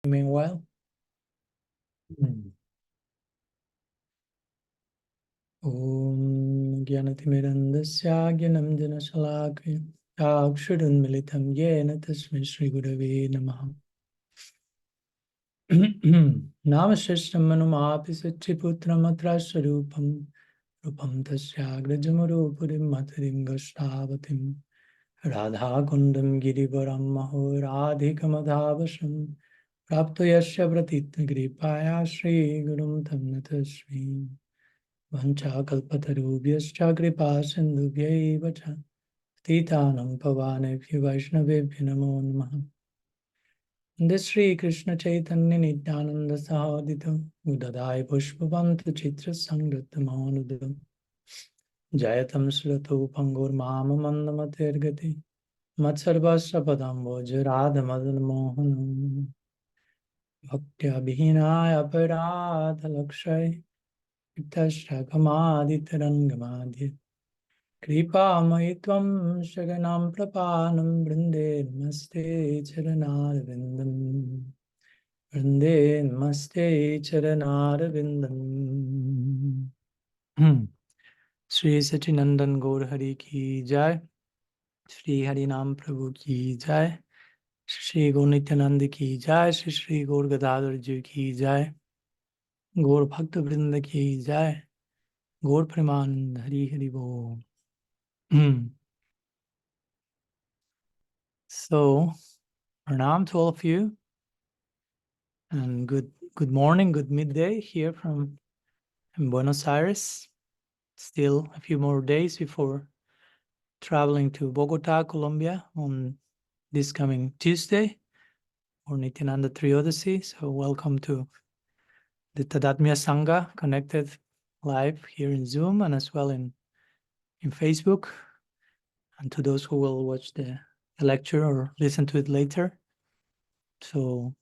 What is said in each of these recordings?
Meanwhile, Om Gyanatimidandasya Gyanamjana Shalakaya Akshurunmilitam Yena Tasmai Shri Gurave Namaha Namashishtam Manumapi Satriputram Atrasarupam Rupam Tasyagrajamurupurim Matarim Gashtavatim Radha Kundam Girivaram Maho Radhikamadhavasam Prapto Yasya Pratitna Gripaya Shri Gurum Tamnatasmi Vanchakalpatarubhyascha kripa sindhubhyaiva cha Titanam pavanebhyo vaishnavebhyo namo namaha. This Sri Krishna Chaitanya Nityananda Sahodito Udadai Pushpavanta Chitra Sangratamānudam Jayatam Srato Pangur Mama Mandamatergati Matsarvasya Padamboja Radha Madan Mohanam Bhaktya Bhinaya Aparadha Lakshay Ittashra Kamaditarangamadhi Kripa Tvam Shaganam Prapanam Brinde Namaste Charanarvindam Brinde Namaste Charanarvindam Sri Sachinandan Gaur Hari Ki Jai Sri Harinam Prabhu Ki Jai Sri Gaur Nityananda Ki Jai Sri Gaur Gadadhar Ji Ki Jai Gaur Bhakta Vrinda Ki Jai Gaur Premanand Hari Hari Bol. So, pranam to all of you, and good morning, good midday here from Buenos Aires. Still a few more days before traveling to Bogota, Colombia on this coming Tuesday for Nityananda Triyodasi. So welcome to the Tadatmya Sangha, connected live here in Zoom and as well in Facebook. And to those who will watch the lecture or listen to it later. So,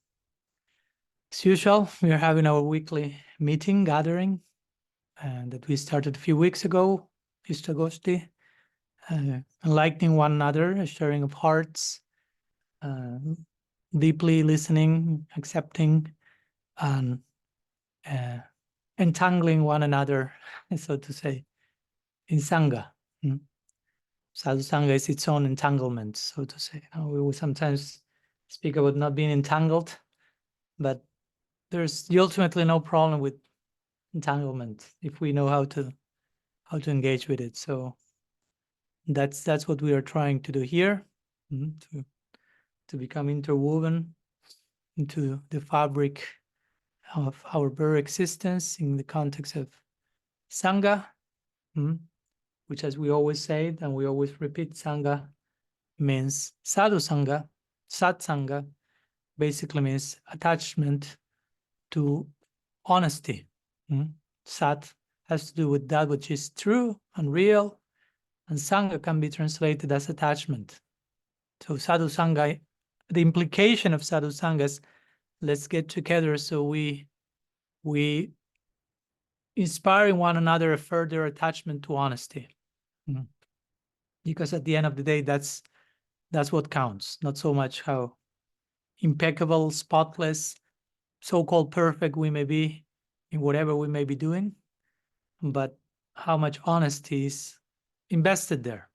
as usual, we are having our weekly meeting, gathering, and that we started a few weeks ago, ISTAGOSTHI, enlightening one another, sharing of hearts, deeply listening, accepting, and entangling one another, so to say, in Sangha. Sadhu Sangha is its own entanglement, so to say. We will sometimes speak about not being entangled, but there's ultimately no problem with entanglement if we know how to engage with it. So that's what we are trying to do here, to become interwoven into the fabric of our very existence in the context of Sangha, which, as we always say and we always repeat, Sangha means sadhu Sangha. Sat Sangha basically means attachment to honesty. Sat has to do with that which is true and real, and Sangha can be translated as attachment. So sadhu Sangha, the implication of sadhu Sangha is, let's get together so we inspire in one another a further attachment to honesty. Because at the end of the day, that's what counts, not so much how impeccable, spotless, so-called perfect we may be in whatever we may be doing, but how much honesty is invested there.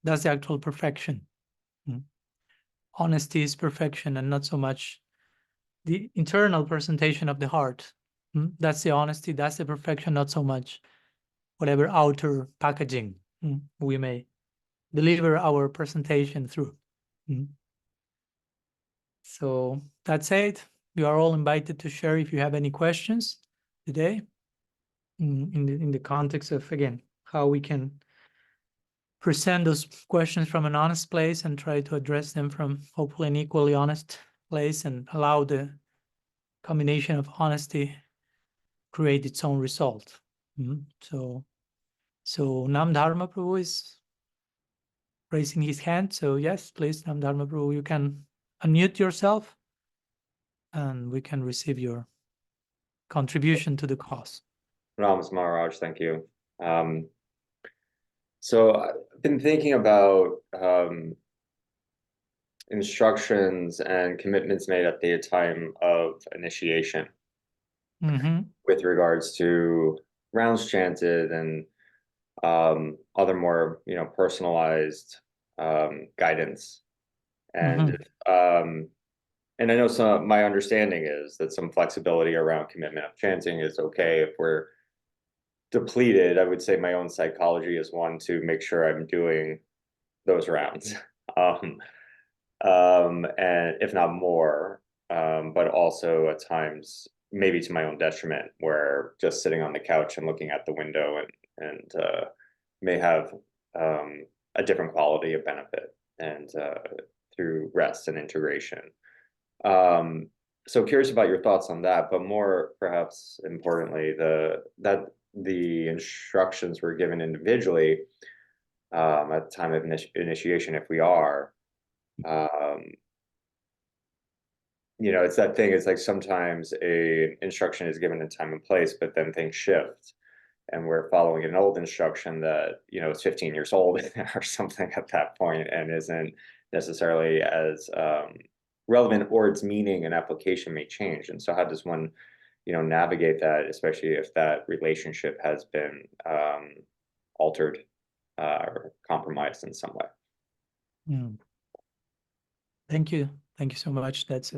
That's the actual perfection. Honesty is perfection, and not so much the internal presentation of the heart. That's the honesty, that's the perfection, not so much whatever outer packaging we may deliver our presentation through. So that's it. You are all invited to share if you have any questions today in the context of, again, how we can present those questions from an honest place and try to address them from hopefully an equally honest place, and allow the combination of honesty create its own result. So Nam Dharma Prabhu is raising his hand. So yes, please, Nam Dharma Prabhu, you can unmute yourself and we can receive your contribution to the cause. Rams Maharaj, thank you. So I've been thinking about instructions and commitments made at the time of initiation Mm-hmm. with regards to rounds chanted and other more, personalized guidance. And Mm-hmm. and I know my understanding is that some flexibility around commitment of chanting is okay if we're depleted. I would say my own psychology is one to make sure I'm doing those rounds. Um, and if not more, but also at times maybe to my own detriment, where just sitting on the couch and looking at the window and may have a different quality of benefit and through rest and integration. So curious about your thoughts on that, but more perhaps importantly, that the instructions were given individually at the time of initiation, if we are. Um, it's that thing. It's like sometimes a instruction is given in time and place, but then things shift, and we're following an old instruction that is 15 years old or something at that point, and isn't necessarily as relevant, or its meaning and application may change. And so, how does one, navigate that, especially if that relationship has been altered or compromised in some way? Mm. Thank you. Thank you so much. That's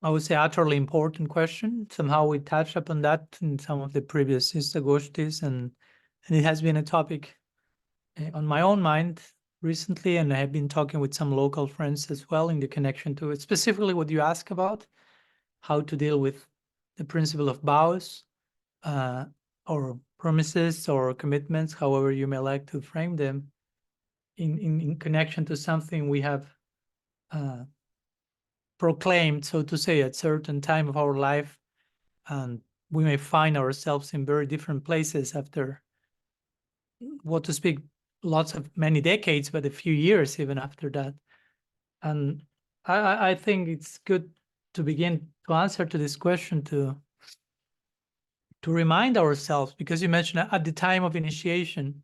I would say, utterly important question. Somehow we touched upon that in some of the previous ISTAGOSTHIs, and it has been a topic on my own mind recently, and I have been talking with some local friends as well in the connection to it, specifically what you ask about, how to deal with the principle of vows, or promises or commitments, however you may like to frame them, in connection to something we have proclaimed, so to say, at certain time of our life, and we may find ourselves in very different places after, what to speak, many decades, but a few years even after that. And I think it's good to begin to answer to this question to remind ourselves, because you mentioned at the time of initiation,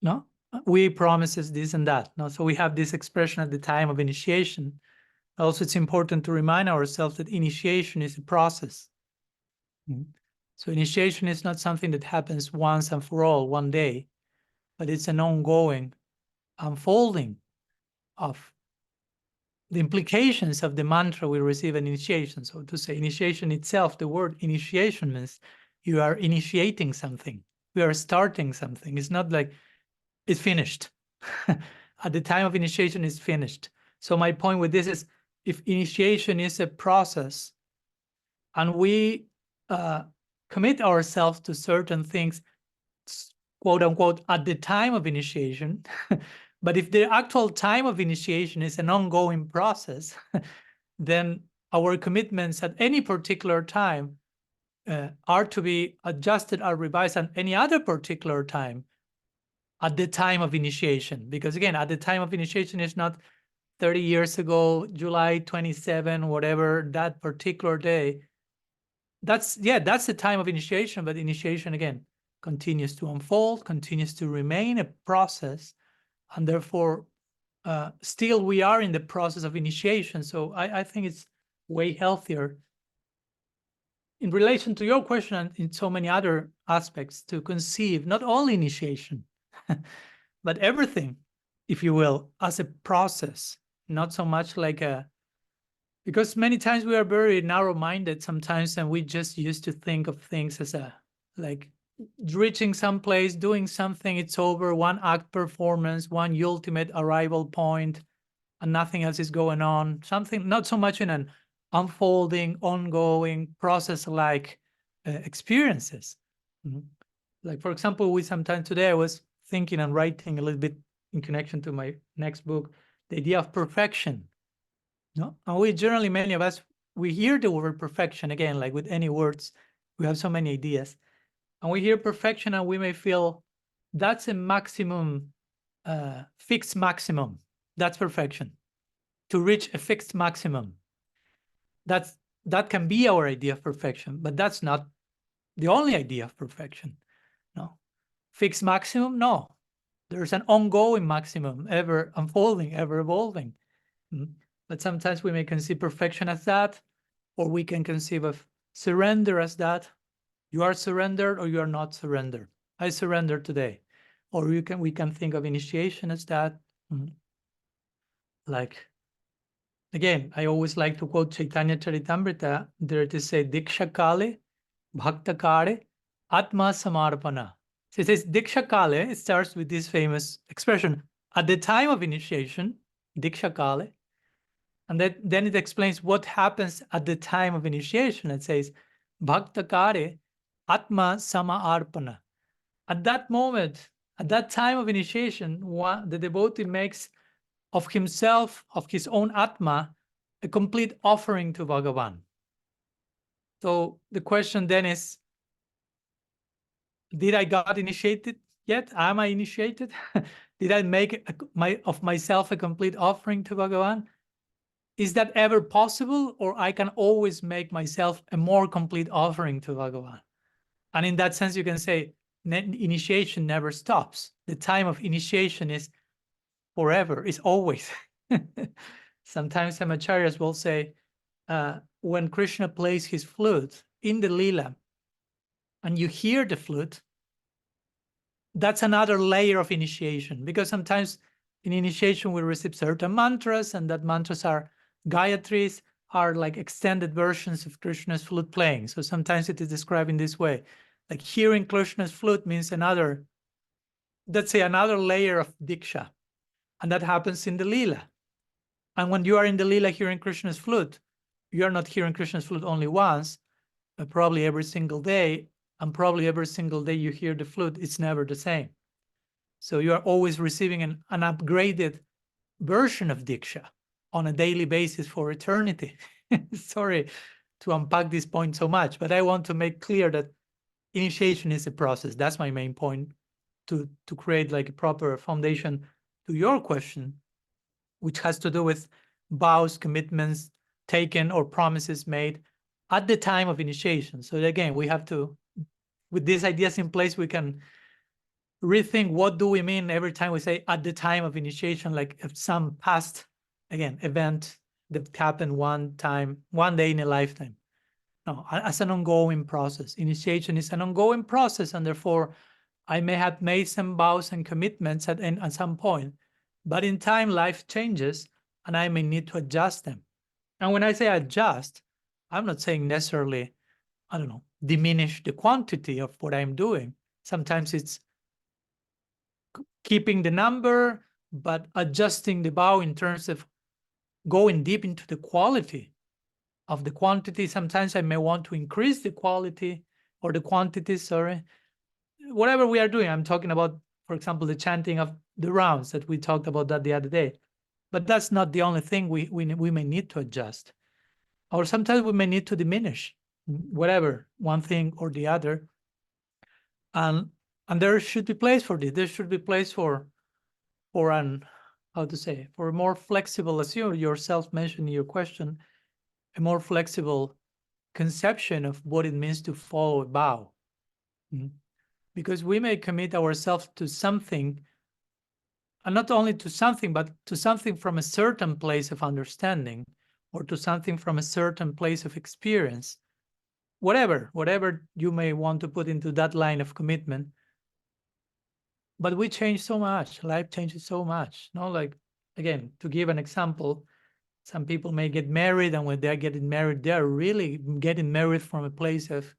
no, we promises this and that, no, so we have this expression at the time of initiation. Also, it's important to remind ourselves that initiation is a process. So initiation is not something that happens once and for all, one day, but it's an ongoing unfolding of the implications of the mantra we receive in initiation. So to say, initiation itself, the word initiation means you are initiating something. We are starting something. It's not like it's finished. At the time of initiation, it's finished. So my point with this is, if initiation is a process and we commit ourselves to certain things, quote unquote, at the time of initiation, but if the actual time of initiation is an ongoing process, then our commitments at any particular time are to be adjusted or revised at any other particular time at the time of initiation. Because again, at the time of initiation is not 30 years ago, July 27, whatever, that particular day. That's the time of initiation, but initiation, again, continues to unfold, continues to remain a process, and therefore still we are in the process of initiation. So I think it's way healthier in relation to your question and in so many other aspects to conceive not only initiation, but everything, if you will, as a process, not so much like because many times we are very narrow-minded sometimes, and we just used to think of things as like reaching someplace, doing something, it's over, one act performance, one ultimate arrival point, and nothing else is going on. Something not so much in an unfolding, ongoing process-like experiences. Like, for example, today I was thinking and writing a little bit in connection to my next book, the idea of perfection. No, and we generally, many of us, we hear the word perfection, again, like with any words, we have so many ideas, and we hear perfection and we may feel that's a maximum, fixed maximum. That's perfection. To reach a fixed maximum. That can be our idea of perfection, but that's not the only idea of perfection. No. Fixed maximum? No. There's an ongoing maximum, ever unfolding, ever evolving. But sometimes we may conceive perfection as that, or we can conceive of surrender as that. You are surrendered or you are not surrendered. I surrender today. Or we can think of initiation as that. Like, again, I always like to quote Chaitanya Charitamrita. There it is say, Diksha Kale, Bhakta Kare, Atma Samarpana. So it says Diksha Kale, it starts with this famous expression, at the time of initiation, Diksha Kale, and then it explains what happens at the time of initiation. It says, Bhakta Kare, Atma Samarpana. At that moment, at that time of initiation, the devotee makes of himself, of his own Atma, a complete offering to Bhagavan. So the question then is, did I got initiated yet? Am I initiated? Did I make of myself a complete offering to Bhagavan? Is that ever possible? Or I can always make myself a more complete offering to Bhagavan? And in that sense, you can say initiation never stops. The time of initiation is forever, is always. Sometimes some acharyas will say, when Krishna plays his flute in the lila, and you hear the flute, that's another layer of initiation, because sometimes in initiation we receive certain mantras, and that mantras are gayatris, are like extended versions of Krishna's flute playing. So sometimes it is described in this way, like hearing Krishna's flute means another, let's say, another layer of diksha, and that happens in the lila. And when you are in the lila hearing Krishna's flute, you are not hearing Krishna's flute only once, but probably every single day, and probably every single day you hear the flute, it's never the same. So you are always receiving an upgraded version of Diksha on a daily basis for eternity. Sorry to unpack this point so much, but I want to make clear that initiation is a process. That's my main point, to create like a proper foundation to your question, which has to do with vows, commitments taken, or promises made at the time of initiation. So again, we have to, with these ideas in place, we can rethink what do we mean every time we say at the time of initiation, like if some past, again, event that happened one time, one day in a lifetime. No, as an ongoing process. Initiation is an ongoing process, and therefore I may have made some vows and commitments at some point, but in time life changes and I may need to adjust them. And when I say adjust, I'm not saying necessarily, I don't know, diminish the quantity of what I'm doing. Sometimes it's keeping the number, but adjusting the vow in terms of going deep into the quality of the quantity. Sometimes I may want to increase the quality or the quantity, sorry. Whatever we are doing, I'm talking about, for example, the chanting of the rounds that we talked about that the other day. But that's not the only thing we may need to adjust. Or sometimes we may need to diminish whatever, one thing or the other. And there should be place for this. There should be place for an, how to say, for a more flexible, as you yourself mentioned in your question, a more flexible conception of what it means to follow a vow. Because we may commit ourselves to something, and not only to something, but to something from a certain place of understanding, or to something from a certain place of experience, whatever you may want to put into that line of commitment. But we change so much, life changes so much. No, like, again, to give an example, some people may get married, and when they're getting married, they're really getting married from a place of,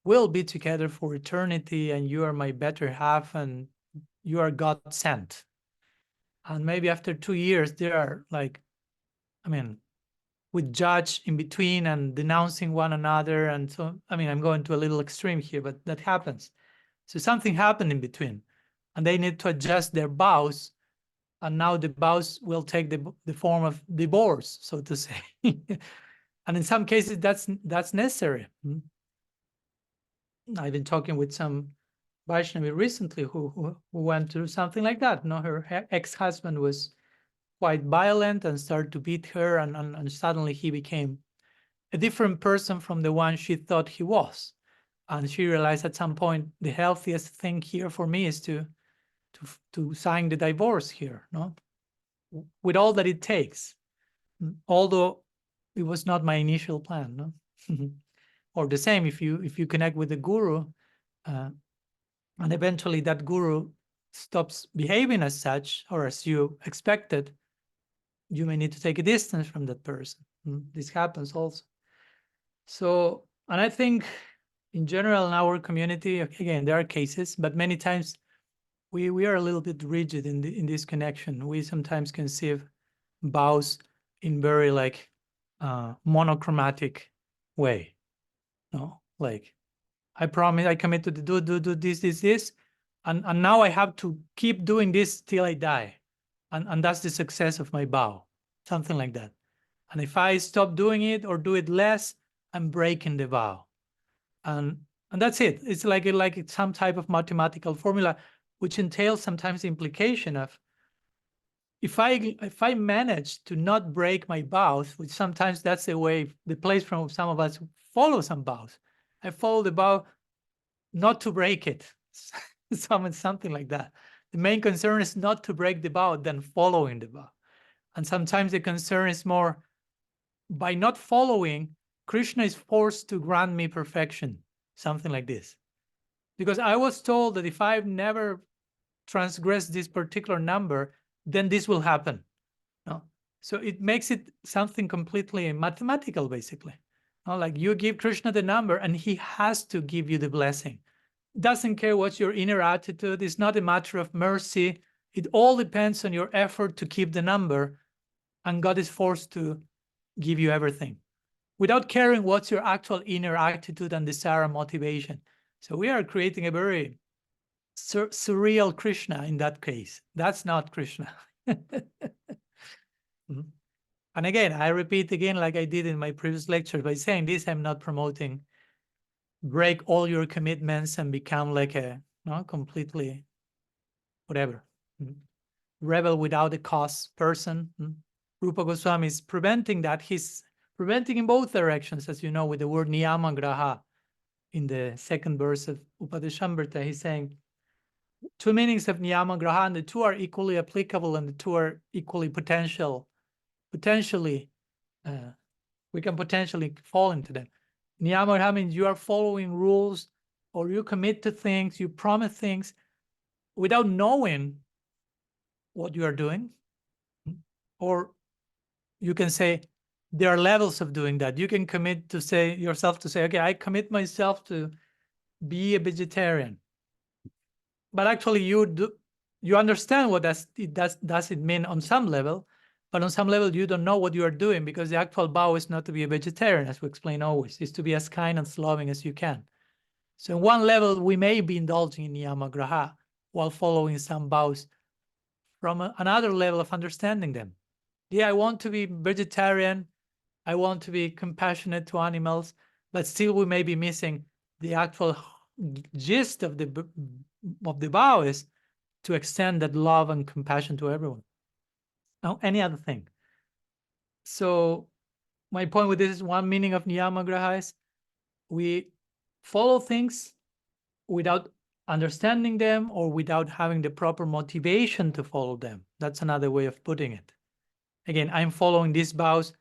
we'll be together for eternity, and you are my better half, and you are God sent. And maybe after 2 years, they are like, I mean, with judge in between and denouncing one another. And so, I mean, I'm going to a little extreme here, but that happens. So something happened in between, and they need to adjust their vows. And now the vows will take the form of divorce, so to say. And in some cases, that's necessary. I've been talking with some Vaishnavi recently who went through something like that. No, her ex-husband was quite violent and started to beat her, and suddenly he became a different person from the one she thought he was. And she realized at some point, the healthiest thing here for me is to to sign the divorce here, no, with all that it takes, although it was not my initial plan, no. Or the same if you connect with the guru, and eventually that guru stops behaving as such or as you expected, you may need to take a distance from that person. This happens also. So, and I think in general in our community, again, there are cases, but many times we are a little bit rigid in this connection. We sometimes conceive vows in very like monochromatic way. No, like I promise, I commit to do this, and now I have to keep doing this till I die, and that's the success of my vow, something like that. And if I stop doing it or do it less, I'm breaking the vow, and that's it. It's like some type of mathematical formula, which entails sometimes the implication of if I manage to not break my vows, which sometimes that's the place from some of us follow some vows. I follow the vow not to break it, something like that. The main concern is not to break the vow than following the vow. And sometimes the concern is more, by not following, Krishna is forced to grant me perfection, something like this. Because I was told that if I've never transgressed this particular number, then this will happen. No? So it makes it something completely mathematical, basically. No? Like you give Krishna the number and he has to give you the blessing. Doesn't care what's your inner attitude. It's not a matter of mercy. It all depends on your effort to keep the number, and God is forced to give you everything without caring what's your actual inner attitude and desire and motivation. So we are creating a very surreal Krishna in that case. That's not Krishna. And again, I repeat again, like I did in my previous lecture, by saying this, I'm not promoting break all your commitments and become like a completely whatever rebel without a cause person. Rupa Goswami is preventing that. He's preventing in both directions, as you know, with the word niyamagraha in the second verse of Upadeshamrita. He's saying two meanings of niyamagraha, and the two are equally applicable, and the two are equally potentially we can potentially fall into them. Niyamagraha means you are following rules, or you commit to things, you promise things without knowing what you are doing. Or you can say there are levels of doing that. You can commit to say okay, I commit myself to be a vegetarian. But actually you understand what does it mean on some level, but on some level you don't know what you are doing, because the actual vow is not to be a vegetarian, as we explain always. It's to be as kind and loving as you can. So in one level, we may be indulging in niyamagraha while following some vows from another level of understanding them. Yeah, I want to be vegetarian. I want to be compassionate to animals, but still we may be missing the actual gist of the vow is to extend that love and compassion to everyone. Now, any other thing. So my point with this is one meaning of niyamagraha is we follow things without understanding them or without having the proper motivation to follow them. That's another way of putting it. Again, I'm following these vows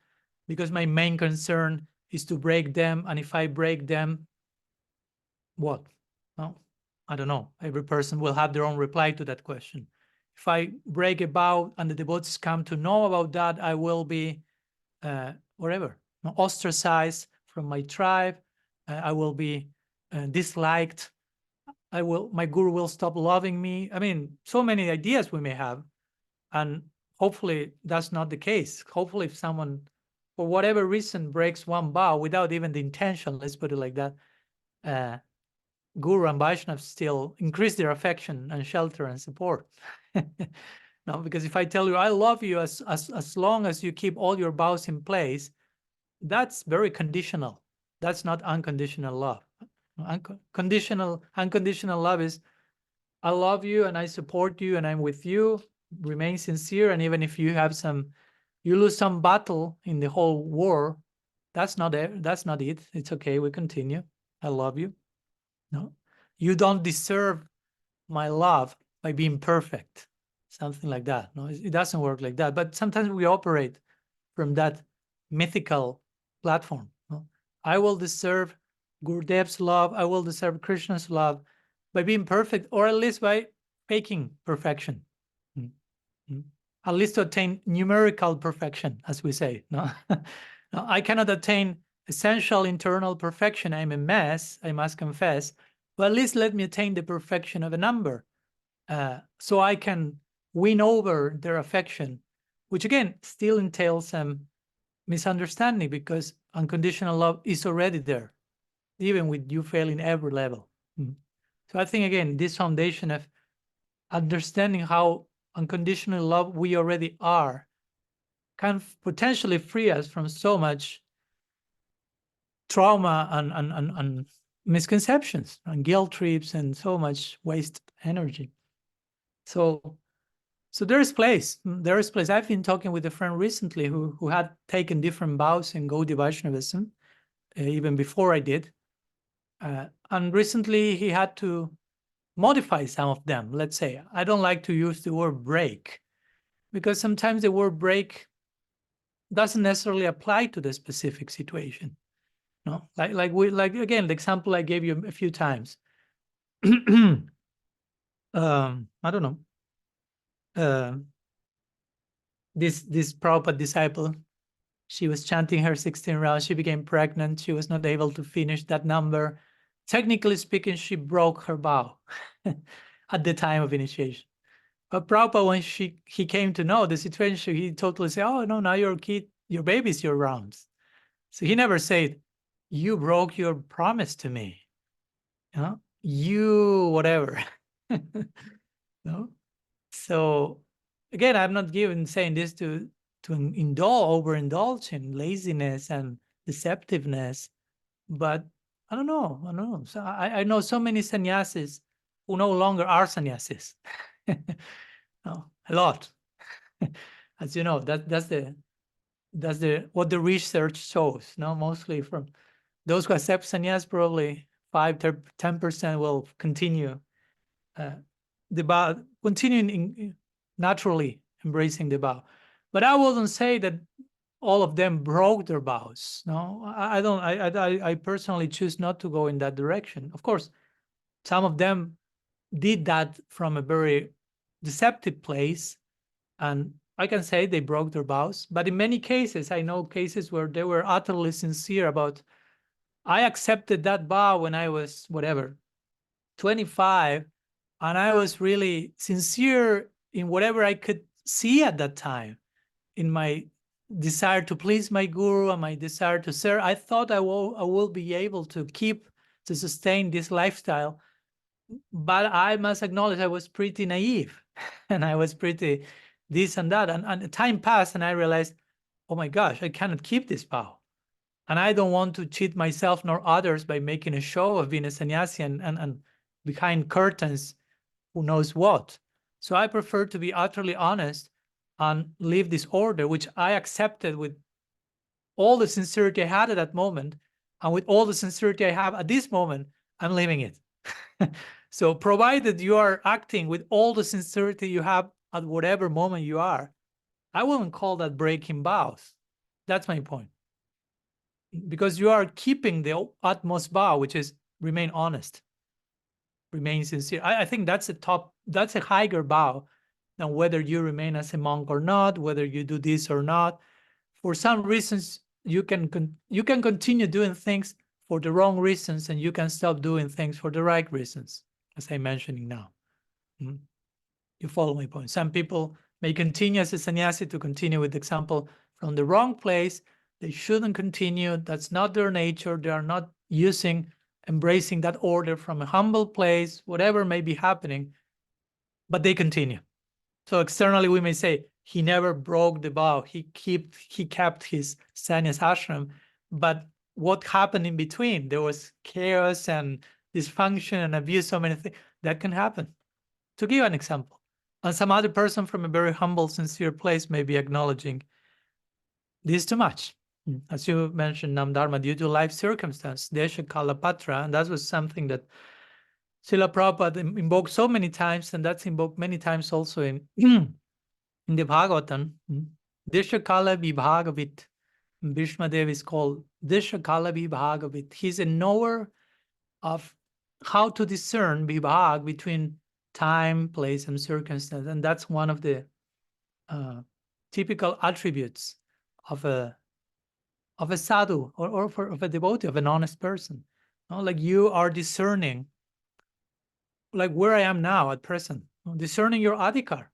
because my main concern is to break them. And if I break them, what? No, I don't know. Every person will have their own reply to that question. If I break a vow and the devotees come to know about that, I will be ostracized from my tribe. I will be disliked. My guru will stop loving me. I mean, so many ideas we may have, and hopefully that's not the case. Hopefully if someone, for whatever reason, breaks one vow without even the intention, let's put it like that, Guru and Vaishnava still increase their affection and shelter and support. No, because if I tell you I love you as long as you keep all your vows in place, that's very conditional. That's not unconditional love. Unconditional love is I love you and I support you and I'm with you. Remain sincere, and even if you lose some battle in the whole war, that's not it. It's okay. We continue. I love you. No, you don't deserve my love by being perfect, something like that. No, it doesn't work like that. But sometimes we operate from that mythical platform. No? I will deserve Gurudev's love. I will deserve Krishna's love by being perfect, or at least by faking perfection. At least to attain numerical perfection, as we say. No, no, I cannot attain essential internal perfection. I'm a mess, I must confess. But at least let me attain the perfection of a number, so I can win over their affection, which again still entails some misunderstanding, because unconditional love is already there, even with you failing every level. So I think, again, this foundation of understanding how unconditional love we already are can potentially free us from so much trauma and misconceptions and guilt trips and so much wasted energy. So there is place. There is place. I've been talking with a friend recently who had taken different vows in Gaudiya Vaishnavism, even before I did. And recently he had to modify some of them. Let's say, I don't like to use the word break, because sometimes the word break doesn't necessarily apply to the specific situation. No, like again, the example I gave you a few times. I don't know. This Prabhupada disciple, she was chanting her 16 rounds. She became pregnant. She was not able to finish that number. Technically speaking, she broke her vow at the time of initiation. But Prabhupada, when he came to know the situation, he totally said, "Oh no, now your baby's your rounds." So he never said, "You broke your promise to me. You know, you whatever." No. So again, I'm not saying this to overindulge in laziness and deceptiveness, but I don't know. So I know so many sannyasis who no longer are sannyasis. No, a lot. As you know, that's what the research shows. No, mostly from those who accept sannyas, probably 5-10% will continue the vow, continuing naturally embracing the vow. But I wouldn't say that all of them broke their vows. No, I don't. I personally choose not to go in that direction. Of course, some of them did that from a very deceptive place, and I can say they broke their vows. But in many cases, I know cases where they were utterly sincere about, I accepted that vow when I was whatever, 25, and I was really sincere in whatever I could see at that time, in my desire to please my guru and my desire to serve. I thought I will be able to sustain this lifestyle. But I must acknowledge I was pretty naive and I was pretty this and that. And time passed and I realized, oh my gosh, I cannot keep this vow. And I don't want to cheat myself nor others by making a show of being a sannyasi and behind curtains, who knows what. So I prefer to be utterly honest and live this order, which I accepted with all the sincerity I had at that moment. And with all the sincerity I have at this moment, I'm living it. So provided you are acting with all the sincerity you have at whatever moment you are, I wouldn't call that breaking vows. That's my point. Because you are keeping the utmost vow, which is remain honest, remain sincere. I think that's a higher vow than whether you remain as a monk or not, whether you do this or not. For some reasons, you can continue doing things for the wrong reasons, and you can stop doing things for the right reasons, as I'm mentioning now. You follow my point. Some people may continue as a sannyasi to continue with the example from the wrong place. They shouldn't continue. That's not their nature. They are not embracing that order from a humble place, whatever may be happening, but they continue. So externally, we may say, he never broke the vow. He kept his sannyas ashram. But what happened in between? There was chaos and dysfunction and abuse, so many things. That can happen. To give an example. And some other person from a very humble, sincere place may be acknowledging, this is too much. As you mentioned, Namdharma, due to life circumstance, Desha Kalapatra, and that was something that Srila Prabhupada invoked so many times, and that's invoked many times also in in the Bhagavatam. Dishakala Vibhagavit. Bhishmadev is called Dishakala Vibhagavit. He's a knower of how to discern vibhag between time, place, and circumstance. And that's one of the typical attributes of a sadhu or of a devotee, of an honest person. Like you are discerning, like where I am now at present, discerning your adhikar,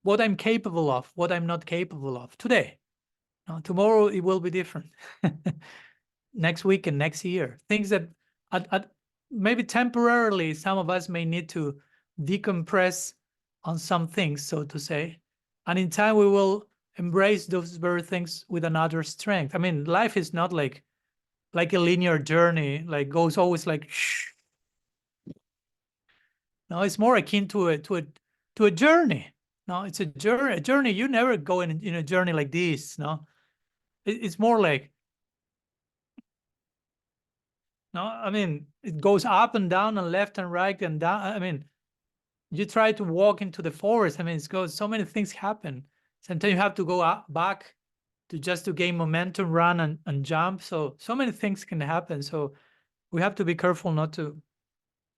what I'm capable of, what I'm not capable of today. Tomorrow it will be different. Next week and next year, things that maybe temporarily some of us may need to decompress on some things, so to say, and in time we will embrace those very things with another strength. I mean, life is not like a linear journey, like goes always like shh. No, it's more akin to a journey. No, it's a journey. A journey. You never go in a journey like this. No, it's more like, no, I mean, it goes up and down and left and right and down. I mean, you try to walk into the forest. I mean, it goes, so many things happen. Sometimes you have to go back to gain momentum, run and jump. So many things can happen. So we have to be careful not to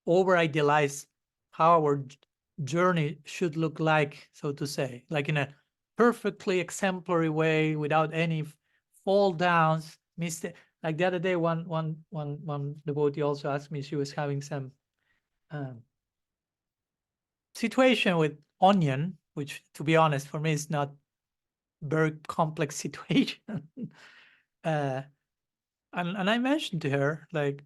over idealize how our journey should look like, so to say, like in a perfectly exemplary way without any fall downs, mistake. Like the other day, one devotee also asked me, she was having some situation with onion, which, to be honest, for me is not very complex situation. And I mentioned to her, like,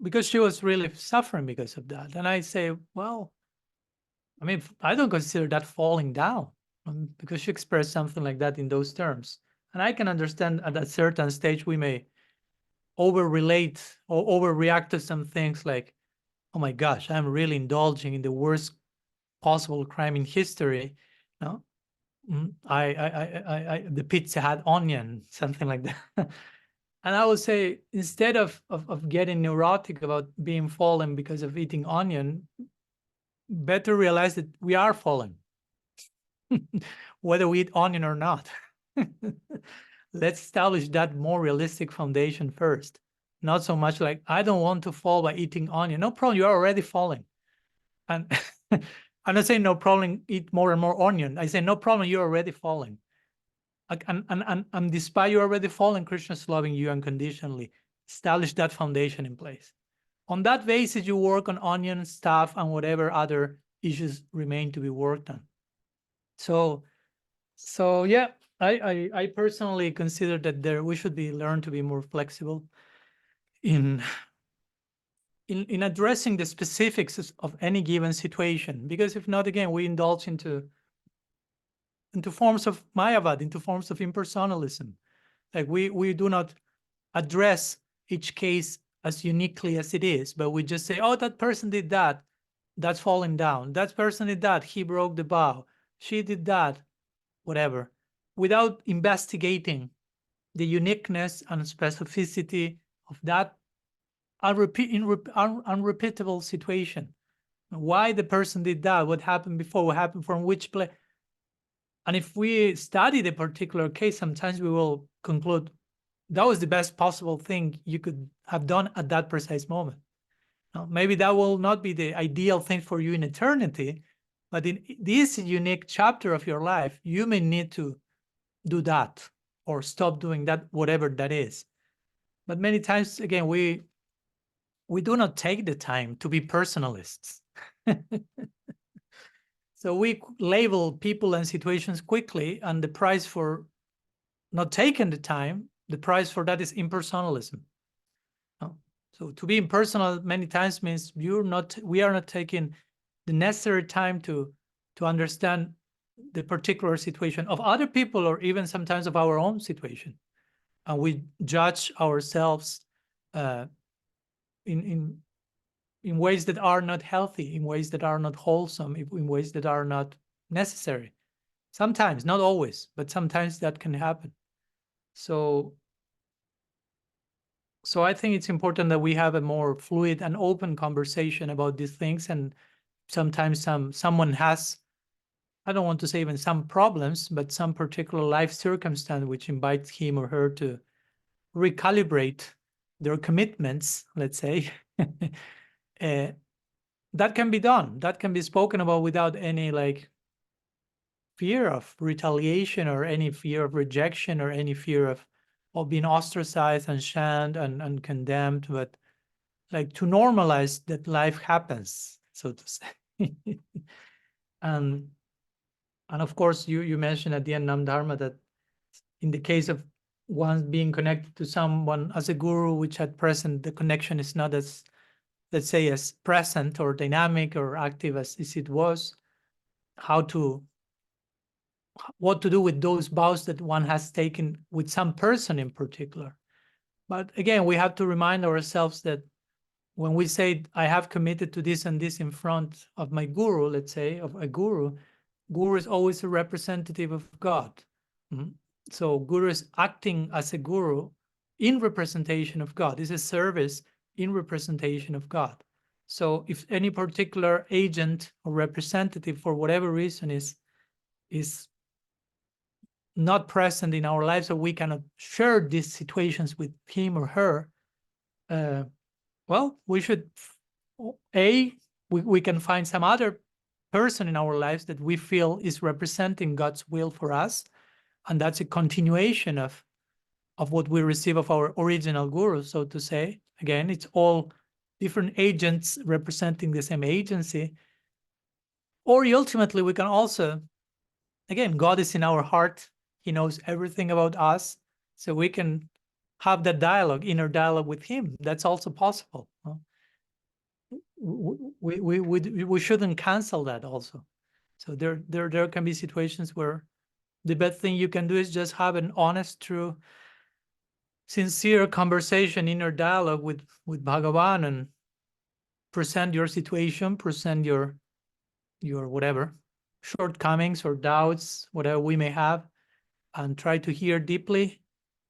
because she was really suffering because of that. And I say, well, I mean, I don't consider that falling down, because she expressed something like that in those terms. And I can understand at a certain stage we may over-relate or overreact to some things like, oh my gosh, I'm really indulging in the worst possible crime in history. No, the pizza had onion, something like that. And I would say, instead of getting neurotic about being fallen because of eating onion, better realize that we are fallen, whether we eat onion or not. Let's establish that more realistic foundation first. Not so much like, I don't want to fall by eating onion. No problem, you're already falling. And I'm not saying no problem, eat more and more onion. I say no problem, you're already falling. And despite you're already falling, Krishna's loving you unconditionally. Establish that foundation in place. On that basis, you work on onion stuff and whatever other issues remain to be worked on. So yeah, I personally consider that we should learn to be more flexible in addressing the specifics of any given situation. Because if not, again, we indulge into forms of Mayavad, into forms of impersonalism. Like we do not address each case as uniquely as it is, but we just say, oh, that person did that, that's falling down. That person did that, he broke the vow. She did that, whatever, without investigating the uniqueness and specificity of that unrepeatable situation. Why the person did that, what happened before, what happened from which place. And if we study the particular case, sometimes we will conclude that was the best possible thing you could have done at that precise moment. Now, maybe that will not be the ideal thing for you in eternity, but in this unique chapter of your life, you may need to do that or stop doing that, whatever that is. But many times, again, we do not take the time to be personalists. So we label people and situations quickly, and the price for not taking the time, the price for that is impersonalism. So to be impersonal many times means we are not taking the necessary time to understand the particular situation of other people, or even sometimes of our own situation. And we judge ourselves in ways that are not healthy, in ways that are not wholesome, in ways that are not necessary. Sometimes, not always, but sometimes that can happen. So So I think it's important that we have a more fluid and open conversation about these things. And sometimes someone has, I don't want to say even some problems, but some particular life circumstance which invites him or her to recalibrate their commitments, let's say. That can be done. That can be spoken about without any like fear of retaliation or any fear of rejection or any fear of being ostracized and shunned and condemned, but like to normalize that life happens, so to say. and of course, you mentioned at the end, Nam Dharma, that in the case of one being connected to someone as a guru, which at present the connection is not as, let's say, as present or dynamic or active as it was, what to do with those vows that one has taken with some person in particular. But again, we have to remind ourselves that when we say, I have committed to this and this in front of my guru, let's say, of a guru is always a representative of God. So guru is acting as a guru in representation of God. It's a service in representation of God. So if any particular agent or representative, for whatever reason, is not present in our lives, or we cannot share these situations with him or her, well, we should, we can find some other person in our lives that we feel is representing God's will for us, and that's a continuation of what we receive of our original guru, so to say. Again, it's all different agents representing the same agency. Or ultimately, we can also, again, God is in our heart. He knows everything about us, so we can have that dialogue, inner dialogue with him. That's also possible. We shouldn't cancel that also. So there can be situations where the best thing you can do is just have an honest, true, sincere conversation, inner dialogue with Bhagavan, and present your situation, present your whatever shortcomings or doubts, whatever we may have, and try to hear deeply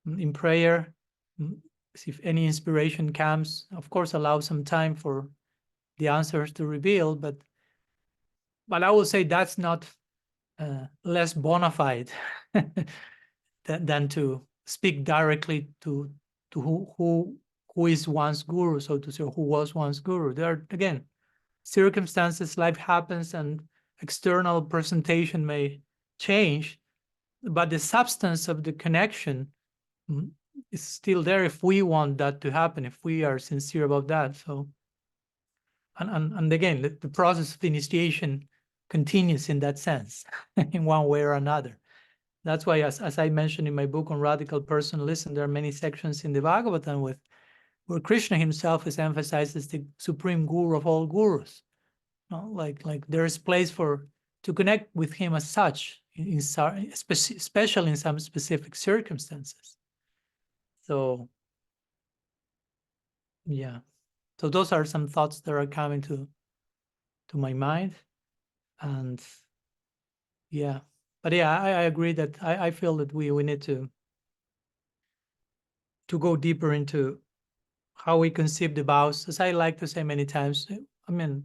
in prayer. If any inspiration comes, of course, allow some time for the answers to reveal, but I will say that's not less bona fide than to speak directly to who is one's guru, so to say, who was one's guru. There are, again, circumstances, life happens, and external presentation may change, but the substance of the connection is still there if we want that to happen, if we are sincere about that. So, and again, the process of initiation continues in that sense, in one way or another. That's why, as I mentioned in my book on radical personalism, there are many sections in the Bhagavatam where Krishna himself is emphasized as the supreme guru of all gurus. Like there is place to connect with him as such, especially in some specific circumstances. So, yeah. So those are some thoughts that are coming to my mind. And yeah, but yeah, I agree that I feel that we need to go deeper into how we conceive the vows. As I like to say many times, I mean,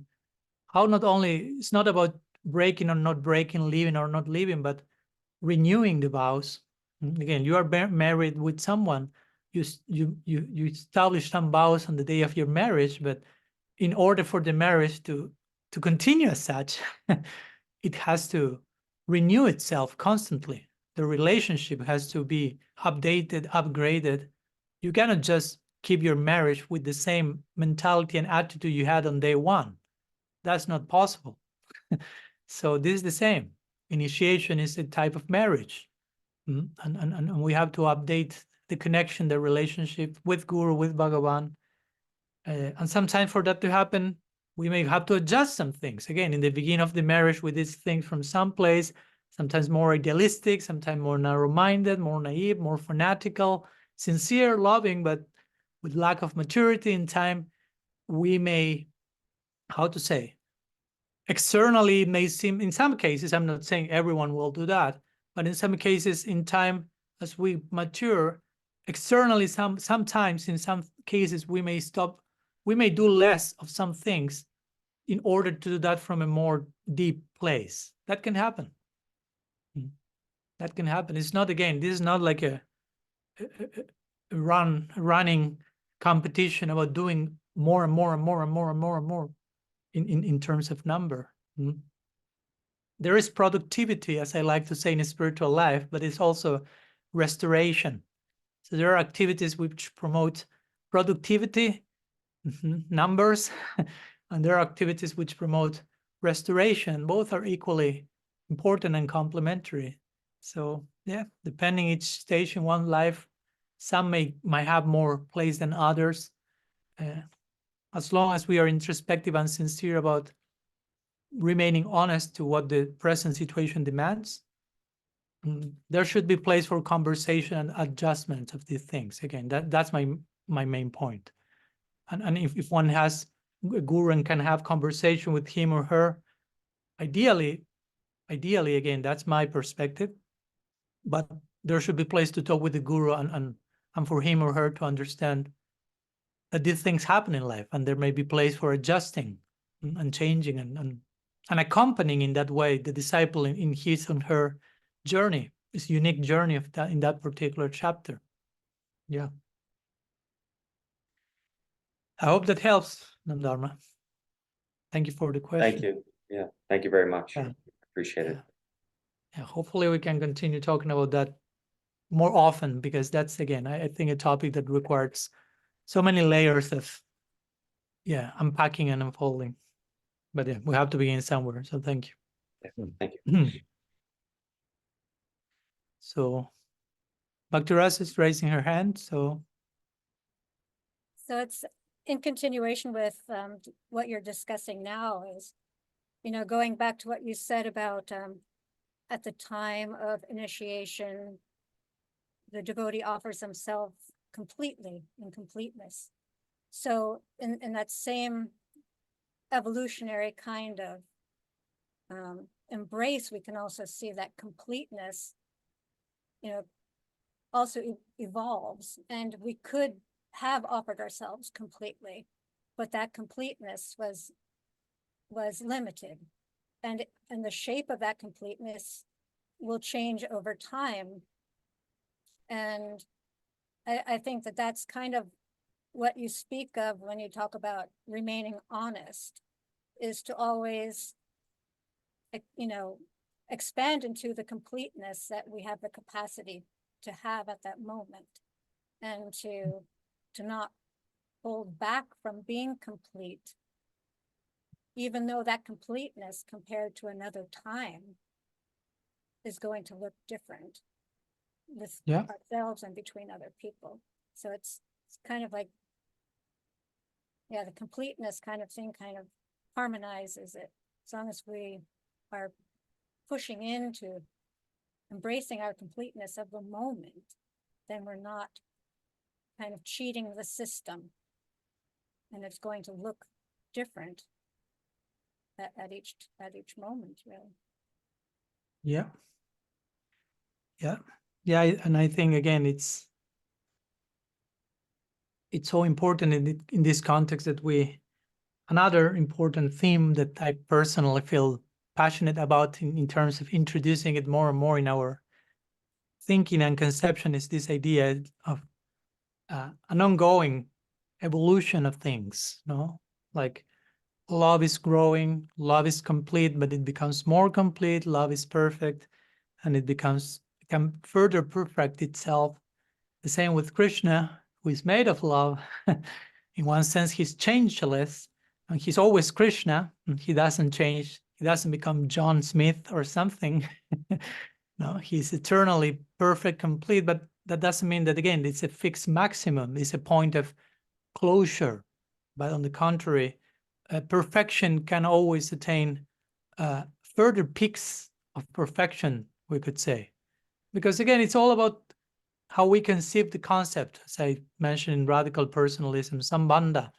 how not only, it's not about breaking or not breaking, leaving or not leaving, but renewing the vows. Again, you are married with someone, you establish some vows on the day of your marriage, but in order for the marriage to continue as such, it has to renew itself constantly. The relationship has to be updated, upgraded. You cannot just keep your marriage with the same mentality and attitude you had on day one. That's not possible. So this is the same. Initiation is a type of marriage. And we have to update the connection, the relationship with Guru, with Bhagavan. And sometimes for that to happen, we may have to adjust some things. Again, in the beginning of the marriage, we did things from some place, sometimes more idealistic, sometimes more narrow-minded, more naive, more fanatical, sincere, loving, but with lack of maturity in time. We may, how to say, externally it may seem, in some cases, I'm not saying everyone will do that, but in some cases in time, as we mature, externally, sometimes in some cases, we may do less of some things in order to do that from a more deep place. That can happen. That can happen. It's not, again, this is not like a running competition about doing more and more and more and more and more and more in terms of number. There is productivity, as I like to say, in a spiritual life, but it's also restoration. So there are activities which promote productivity, numbers, and there are activities which promote restoration. Both are equally important and complementary. So yeah, depending each stage in one life, some might have more place than others. As long as we are introspective and sincere about remaining honest to what the present situation demands, there should be place for conversation and adjustment of these things. Again, that's my main point. And if one has a guru and can have conversation with him or her, ideally, again, that's my perspective, but there should be place to talk with the guru and for him or her to understand that these things happen in life, and there may be place for adjusting and changing and accompanying in that way the disciple in his and her journey, his unique journey of that in that particular chapter. Yeah. I hope that helps, Namdharma. Thank you for the question. Thank you. Yeah, thank you very much. Yeah. Appreciate it. Yeah, hopefully we can continue talking about that more often, because that's, again, I think a topic that requires so many layers of unpacking and unfolding. But yeah, we have to begin somewhere. So thank you. Yeah, thank you. So Bhakti-Rasa is raising her hand. So it's in continuation with what you're discussing now is, going back to what you said about at the time of initiation, the devotee offers himself completely in completeness. So in that same evolutionary kind of embrace, we can also see that completeness, also evolves, and we could have offered ourselves completely, but that completeness was limited, and the shape of that completeness will change over time. And I think that that's kind of what you speak of when you talk about remaining honest, is to always, expand into the completeness that we have the capacity to have at that moment, and to not hold back from being complete, even though that completeness compared to another time is going to look different with ourselves and between other people. So it's kind of like, the completeness kind of thing kind of harmonizes it. As long as we are pushing into embracing our completeness of the moment, then we're not kind of cheating the system, and it's going to look different at each moment, really. And I think, again, it's so important in this context that another important theme that I personally feel passionate about in terms of introducing it more and more in our thinking and conception is this idea of an ongoing evolution of things, like love is growing, love is complete, but it becomes more complete, love is perfect, and it can further perfect itself. The same with Krishna, who is made of love. In one sense, he's changeless, and he's always Krishna, and he doesn't change. He doesn't become John Smith or something. No, he's eternally perfect, complete, but that doesn't mean that, again, it's a fixed maximum. It's a point of closure. But on the contrary, perfection can always attain further peaks of perfection, we could say. Because, again, it's all about how we conceive the concept, as I mentioned in radical personalism, sambandha.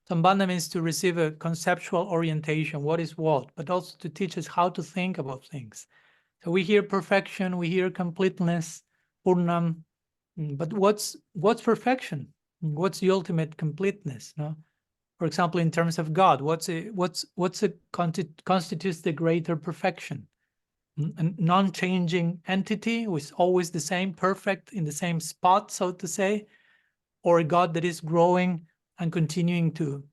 Sambandha means to receive a conceptual orientation, what is what, but also to teach us how to think about things. So we hear perfection, we hear completeness, purnam, But what's perfection? What's the ultimate completeness? No? For example, in terms of God, what's constitutes the greater perfection? A non-changing entity who is always the same, perfect in the same spot, so to say, or a God that is growing and continuing to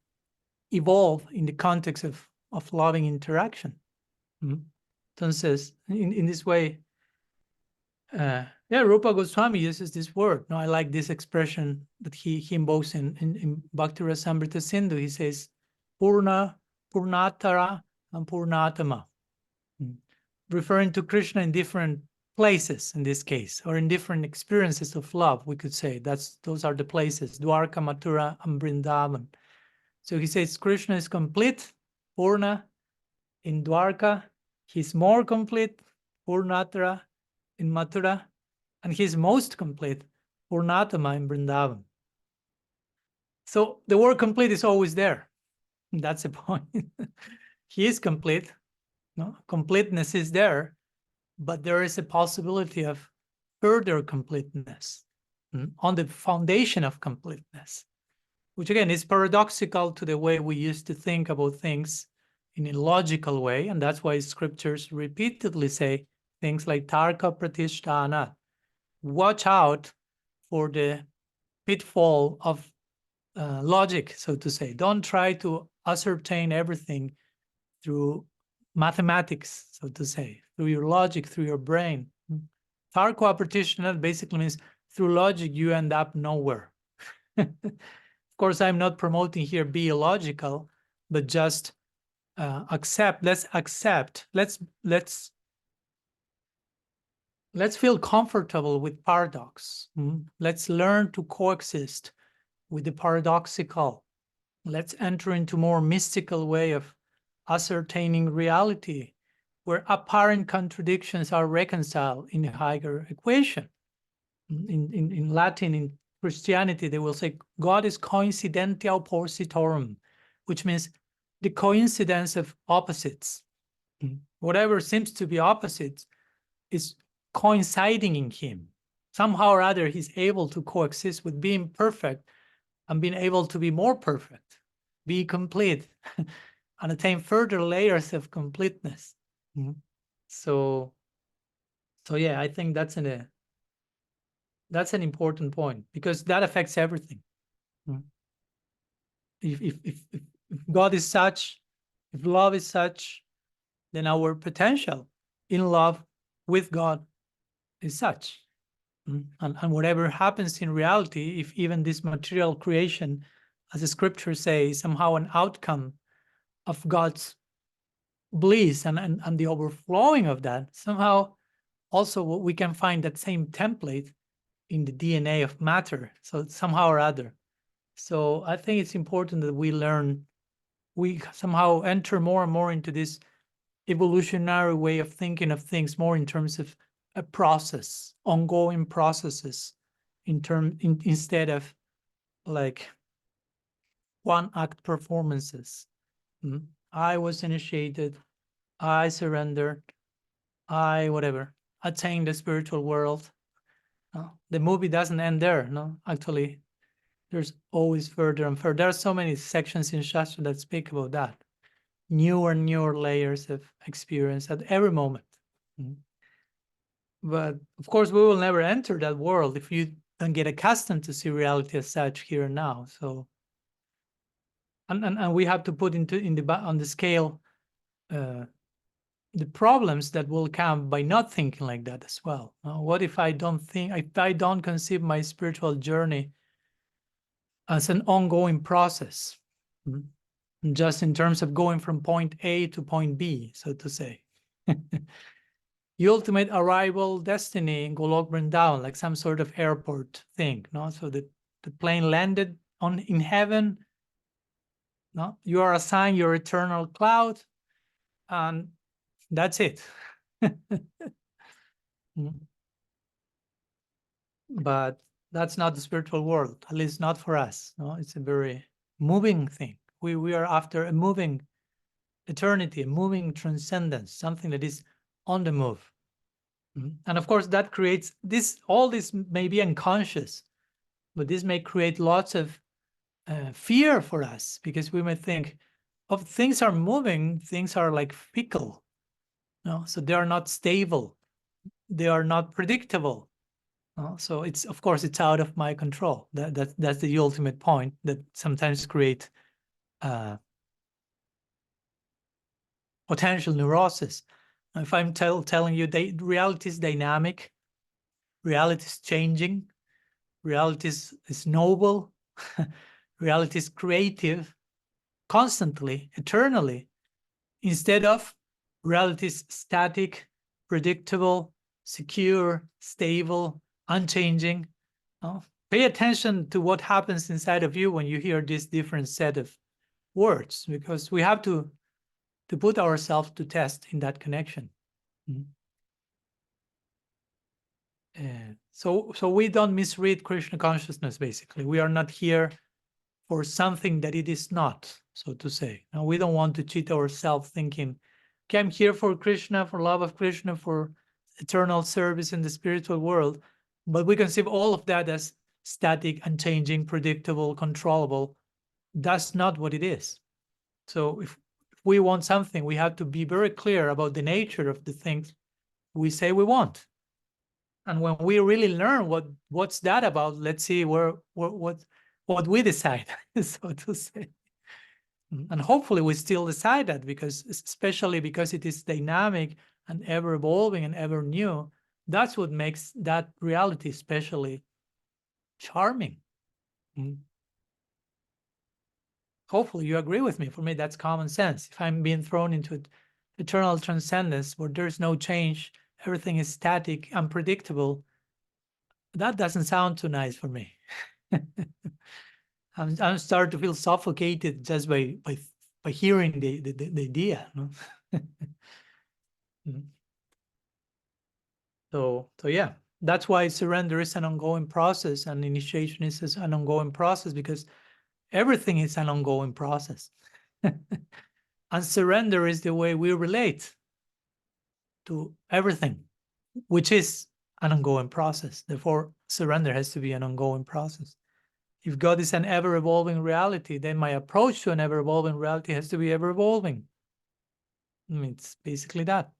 evolve in the context of loving interaction. Entonces, in this way, Rupa Goswami uses this word. No, I like this expression that he invokes in Bhakti Rasamrita Sindhu. He says, Purna, Purnatara, and Purnatama, referring to Krishna in different places in this case, or in different experiences of love, we could say. Those are the places, Dwarka, Mathura, and Vrindavan. So he says Krishna is complete, Purna, in Dwarka. He's more complete, Purnatara, in Mathura, and he's most complete, Purnatama, in Vrindavan. So the word complete is always there. That's the point. He is complete. No? Completeness is there, but there is a possibility of further completeness on the foundation of completeness, which again is paradoxical to the way we used to think about things in a logical way. And that's why scriptures repeatedly say things like Tarka Pratishtana. Watch out for the pitfall of logic, so to say. Don't try to ascertain everything through mathematics, so to say, through your logic, through your brain. Tarka Pratishtana basically means through logic, you end up nowhere. Of course, I'm not promoting here be illogical, but just accept. Let's feel comfortable with paradox. Let's learn to coexist with the paradoxical. Let's enter into more mystical way of ascertaining reality, where apparent contradictions are reconciled in a higher equation. In Latin, in Christianity, they will say God is coincidentia oppositorum, which means the coincidence of opposites. Whatever seems to be opposites is coinciding in him. Somehow or other, he's able to coexist with being perfect and being able to be more perfect, be complete, and attain further layers of completeness. So yeah, I think that's an important point, because that affects everything. If God is such, if love is such, then our potential in love with God is such. And whatever happens in reality, if even this material creation, as the scriptures say, is somehow an outcome of God's bliss and the overflowing of that, somehow also we can find that same template in the DNA of matter, so somehow or other. So I think it's important that we somehow enter more and more into this evolutionary way of thinking of things, more in terms of a process, ongoing processes, instead of like one-act performances. I was initiated, I surrendered, I attained the spiritual world. The movie doesn't end there. No, actually, there's always further and further. There are so many sections in Shastra that speak about that. Newer and newer layers of experience at every moment. But of course, we will never enter that world if you don't get accustomed to see reality as such here and now. So, and we have to put on the scale the problems that will come by not thinking like that as well. What if I don't conceive my spiritual journey as an ongoing process, just in terms of going from point A to point B, so to say? The ultimate arrival destiny in Golok Vrindavan, like some sort of airport thing, no? So the plane landed in heaven, no? You are assigned your eternal cloud, and that's it. But that's not the spiritual world, at least not for us. No, it's a very moving thing. We are after a moving eternity, a moving transcendence, something that is on the move. And of course, that creates this, all this may be unconscious, but this may create lots of fear for us, because we may think, oh, things are moving, things are like fickle. No, so they are not stable, they are not predictable. So it's, of course, it's out of my control. That's the ultimate point that sometimes create potential neurosis. If I'm telling you reality is dynamic, reality is changing, reality is noble, reality is creative, constantly, eternally, instead of reality is static, predictable, secure, stable, unchanging. Pay attention to what happens inside of you when you hear this different set of words, because we have to put ourselves to test in that connection. So we don't misread Krishna consciousness, basically. We are not here for something that it is not, so to say. Now, we don't want to cheat ourselves thinking, okay, I'm here for Krishna, for love of Krishna, for eternal service in the spiritual world, but we conceive all of that as static, unchanging, predictable, controllable. That's not what it is. So if we want something, we have to be very clear about the nature of the things we say we want. And when we really learn what's that about, let's see what we decide, so to say. And hopefully we still decide that, because especially because it is dynamic and ever evolving and ever new, that's what makes that reality especially charming. Hopefully you agree with me. For me, that's common sense. If I'm being thrown into eternal transcendence where there's no change, everything is static, unpredictable, that doesn't sound too nice for me. I'm starting to feel suffocated just by hearing the idea. No? So yeah, that's why surrender is an ongoing process, and initiation is an ongoing process, because everything is an ongoing process. And surrender is the way we relate to everything, which is an ongoing process. Therefore, surrender has to be an ongoing process. If God is an ever-evolving reality, then my approach to an ever-evolving reality has to be ever-evolving. I mean, it's basically that.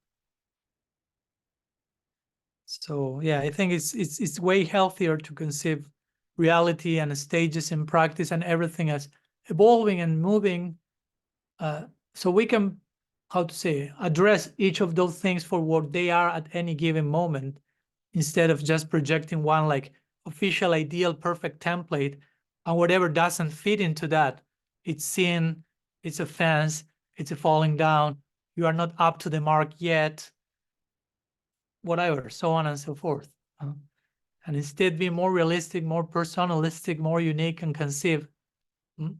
So yeah, I think it's way healthier to conceive reality and stages in practice and everything as evolving and moving, so we can, how to say, address each of those things for what they are at any given moment, instead of just projecting one like official, ideal, perfect template, and whatever doesn't fit into that, it's sin, it's offense, it's a falling down, you are not up to the mark yet, whatever, so on and so forth. And instead be more realistic, more personalistic, more unique, and conceive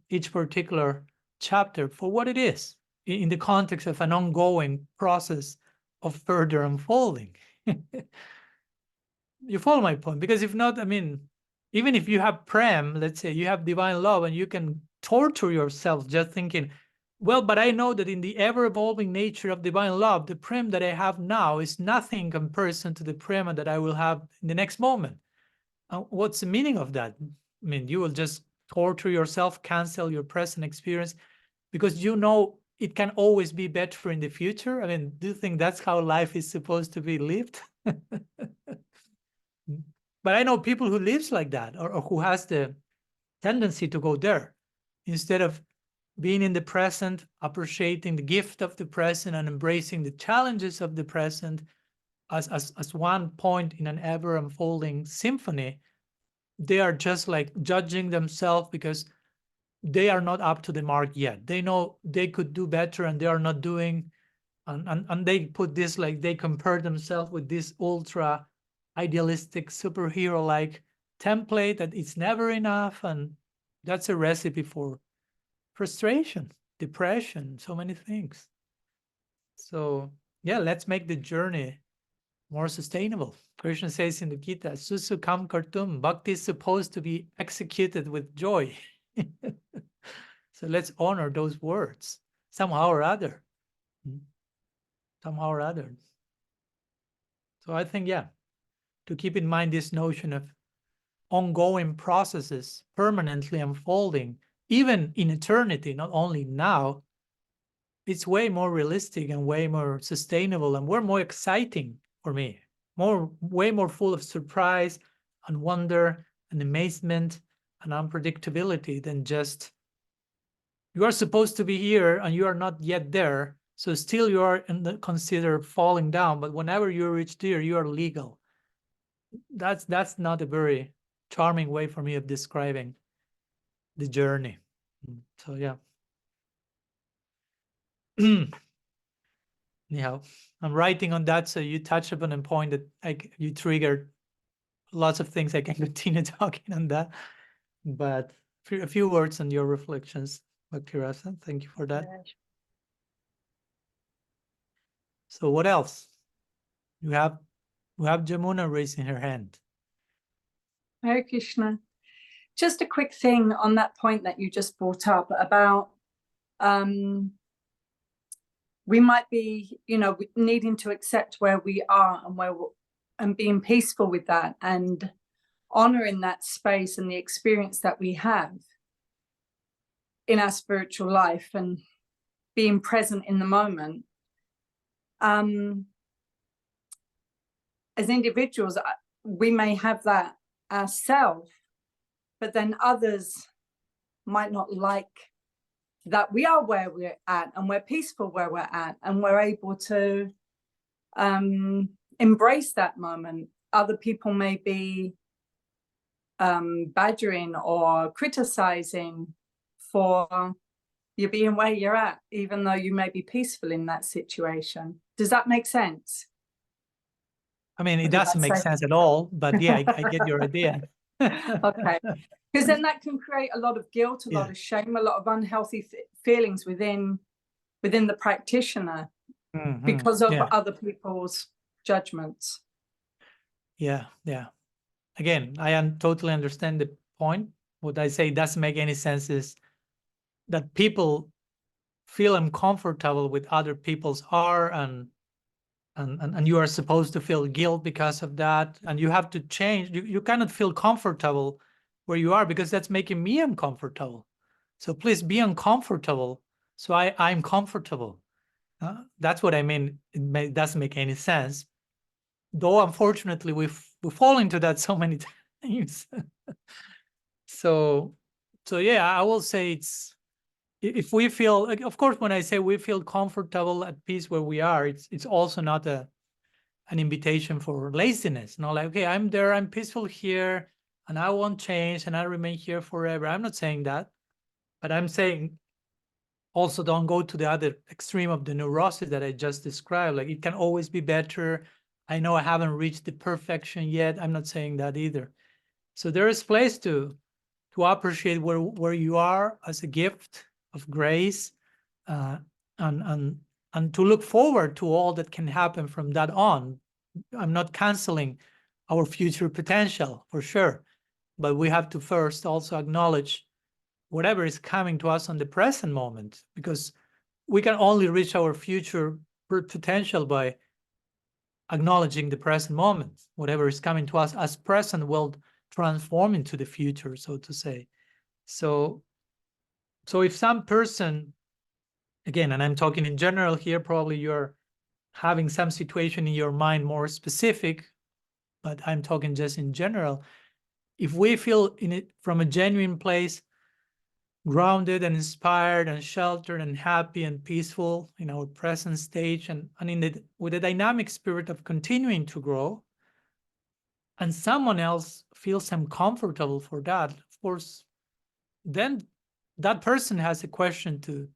each particular chapter for what it is in the context of an ongoing process of further unfolding. You follow my point? Because if not, I mean, even if you have Prem, let's say you have divine love, and you can torture yourself just thinking, well, but I know that in the ever-evolving nature of divine love, the Prem that I have now is nothing in comparison to the Prema that I will have in the next moment. What's the meaning of that? I mean, you will just torture yourself, cancel your present experience, because you know it can always be better in the future. I mean, do you think that's how life is supposed to be lived? But I know people who lives like that, or who has the tendency to go there, instead of being in the present, appreciating the gift of the present, and embracing the challenges of the present as one point in an ever unfolding symphony. They are just like judging themselves because they are not up to the mark yet. They know they could do better and they are not doing. And they put this, like, they compare themselves with this ultra idealistic superhero-like template that it's never enough. And that's a recipe for frustration, depression, so many things. So yeah, let's make the journey more sustainable. Krishna says in the Gita, Susu kam kartum, bhakti is supposed to be executed with joy. So let's honor those words somehow or other. Somehow or other. So I think, yeah, to keep in mind this notion of ongoing processes permanently unfolding, even in eternity, not only now, it's way more realistic and way more sustainable and way more exciting for me. Way more full of surprise and wonder and amazement and unpredictability than just you are supposed to be here and you are not yet there. So still you are considered falling down, but whenever you reach there, you are legal. That's not a very charming way for me of describing the journey. So yeah. Yeah, I'm writing on that. So you touched upon a point that you triggered lots of things. I can continue talking on that, but a few words on your reflections, Dr. Rasa. Thank you for that. So what else? We have Jamuna raising her hand. Hare Krishna. Just a quick thing on that point that you just brought up about we might be, needing to accept where we are and being peaceful with that and honoring that space and the experience that we have in our spiritual life and being present in the moment. As individuals, we may have that ourselves, but then others might not like that we are where we're at and we're peaceful where we're at and we're able to embrace that moment. Other people may be badgering or criticizing for you being where you're at, even though you may be peaceful in that situation. Does that make sense? I mean, it doesn't make sense at all, but yeah, I get your idea. Okay, because then that can create a lot of guilt, a lot of shame, a lot of unhealthy feelings within the practitioner because of other people's judgments. Yeah. Again, I totally understand the point. What I say doesn't make any sense is that people feel uncomfortable with other people's art and you are supposed to feel guilt because of that, and you have to change. You cannot feel comfortable where you are because that's making me uncomfortable. So please be uncomfortable so I'm comfortable. That's what I mean. It doesn't make any sense, though unfortunately we fall into that so many times. so yeah, I will say it's, if we feel, like, of course, when I say we feel comfortable at peace where we are, it's also not an invitation for laziness. Like, okay, I'm there, I'm peaceful here, and I won't change, and I remain here forever. I'm not saying that, but I'm saying also don't go to the other extreme of the neurosis that I just described. Like, it can always be better. I know I haven't reached the perfection yet. I'm not saying that either. So there is place to appreciate where you are as a gift of grace, and to look forward to all that can happen from that on. I'm not canceling our future potential for sure, but we have to first also acknowledge whatever is coming to us on the present moment, because we can only reach our future potential by acknowledging the present moment. Whatever is coming to us as present will transform into the future, so to say. So if some person, again, and I'm talking in general here, probably you're having some situation in your mind more specific, but I'm talking just in general. If we feel in it from a genuine place, grounded and inspired and sheltered and happy and peaceful in our present stage, and with a dynamic spirit of continuing to grow, and someone else feels uncomfortable for that, of course, then that person has a question to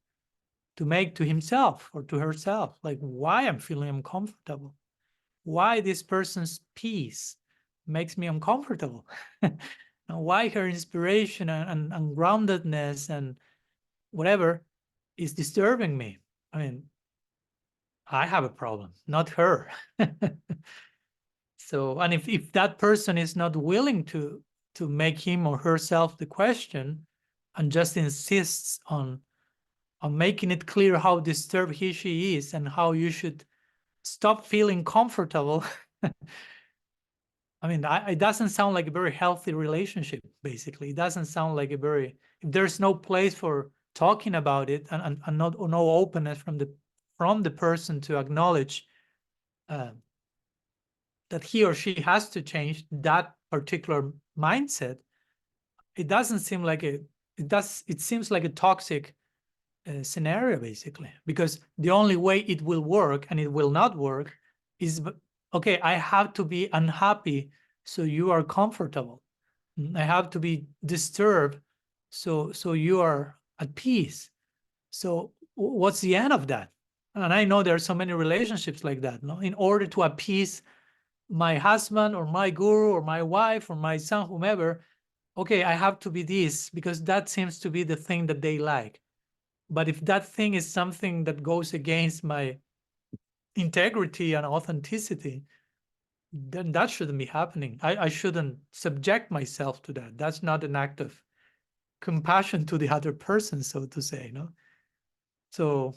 make to himself or to herself, like, why I'm feeling uncomfortable, why this person's peace makes me uncomfortable, and why her inspiration and groundedness and whatever is disturbing me. I mean, I have a problem, not her. So, and if that person is not willing to make him or herself the question and just insists on making it clear how disturbed she is and how you should stop feeling comfortable I mean, it doesn't sound like a very healthy relationship, basically. It doesn't sound like a very, if there's no place for talking about it and no openness from the person to acknowledge that he or she has to change that particular mindset, it doesn't seem like it seems like a toxic scenario, basically, because the only way it will work and it will not work is, okay, I have to be unhappy so you are comfortable. I have to be disturbed so you are at peace. So what's the end of that? And I know there are so many relationships like that. No, in order to appease my husband or my guru or my wife or my son, whomever, okay, I have to be this because that seems to be the thing that they like. But if that thing is something that goes against my integrity and authenticity, then that shouldn't be happening. I shouldn't subject myself to that. That's not an act of compassion to the other person, so to say, no? So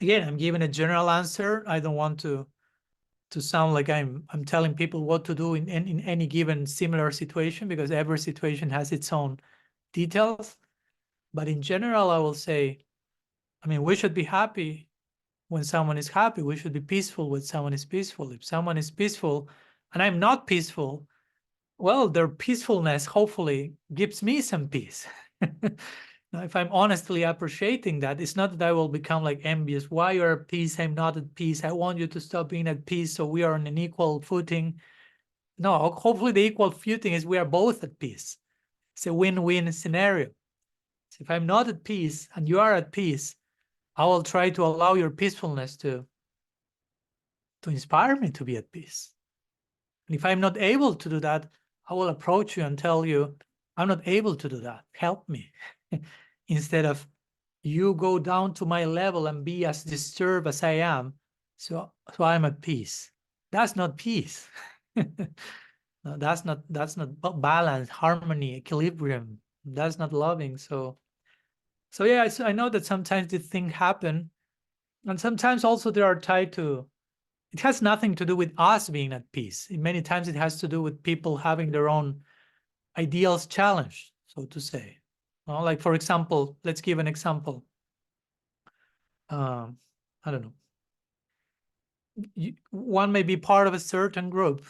again, I'm giving a general answer. I don't want to sound like I'm telling people what to do in any given similar situation, because every situation has its own details. But in general, I will say, I mean, we should be happy when someone is happy. We should be peaceful when someone is peaceful. If someone is peaceful and I'm not peaceful, well, their peacefulness hopefully gives me some peace. Now, if I'm honestly appreciating that, it's not that I will become like envious. Why you're at peace? I'm not at peace. I want you to stop being at peace so we are on an equal footing. No, hopefully the equal footing is we are both at peace. It's a win-win scenario. So if I'm not at peace and you are at peace, I will try to allow your peacefulness to inspire me to be at peace. And if I'm not able to do that, I will approach you and tell you, I'm not able to do that. Help me. Instead of you go down to my level and be as disturbed as I am, so I'm at peace. That's not peace. No, that's not balance, harmony, equilibrium. That's not loving. So yeah, I know that sometimes these things happen, and sometimes also they are tied to. It has nothing to do with us being at peace. Many times it has to do with people having their own ideals challenged, so to say. Like, for example, let's give an example. I don't know. One may be part of a certain group.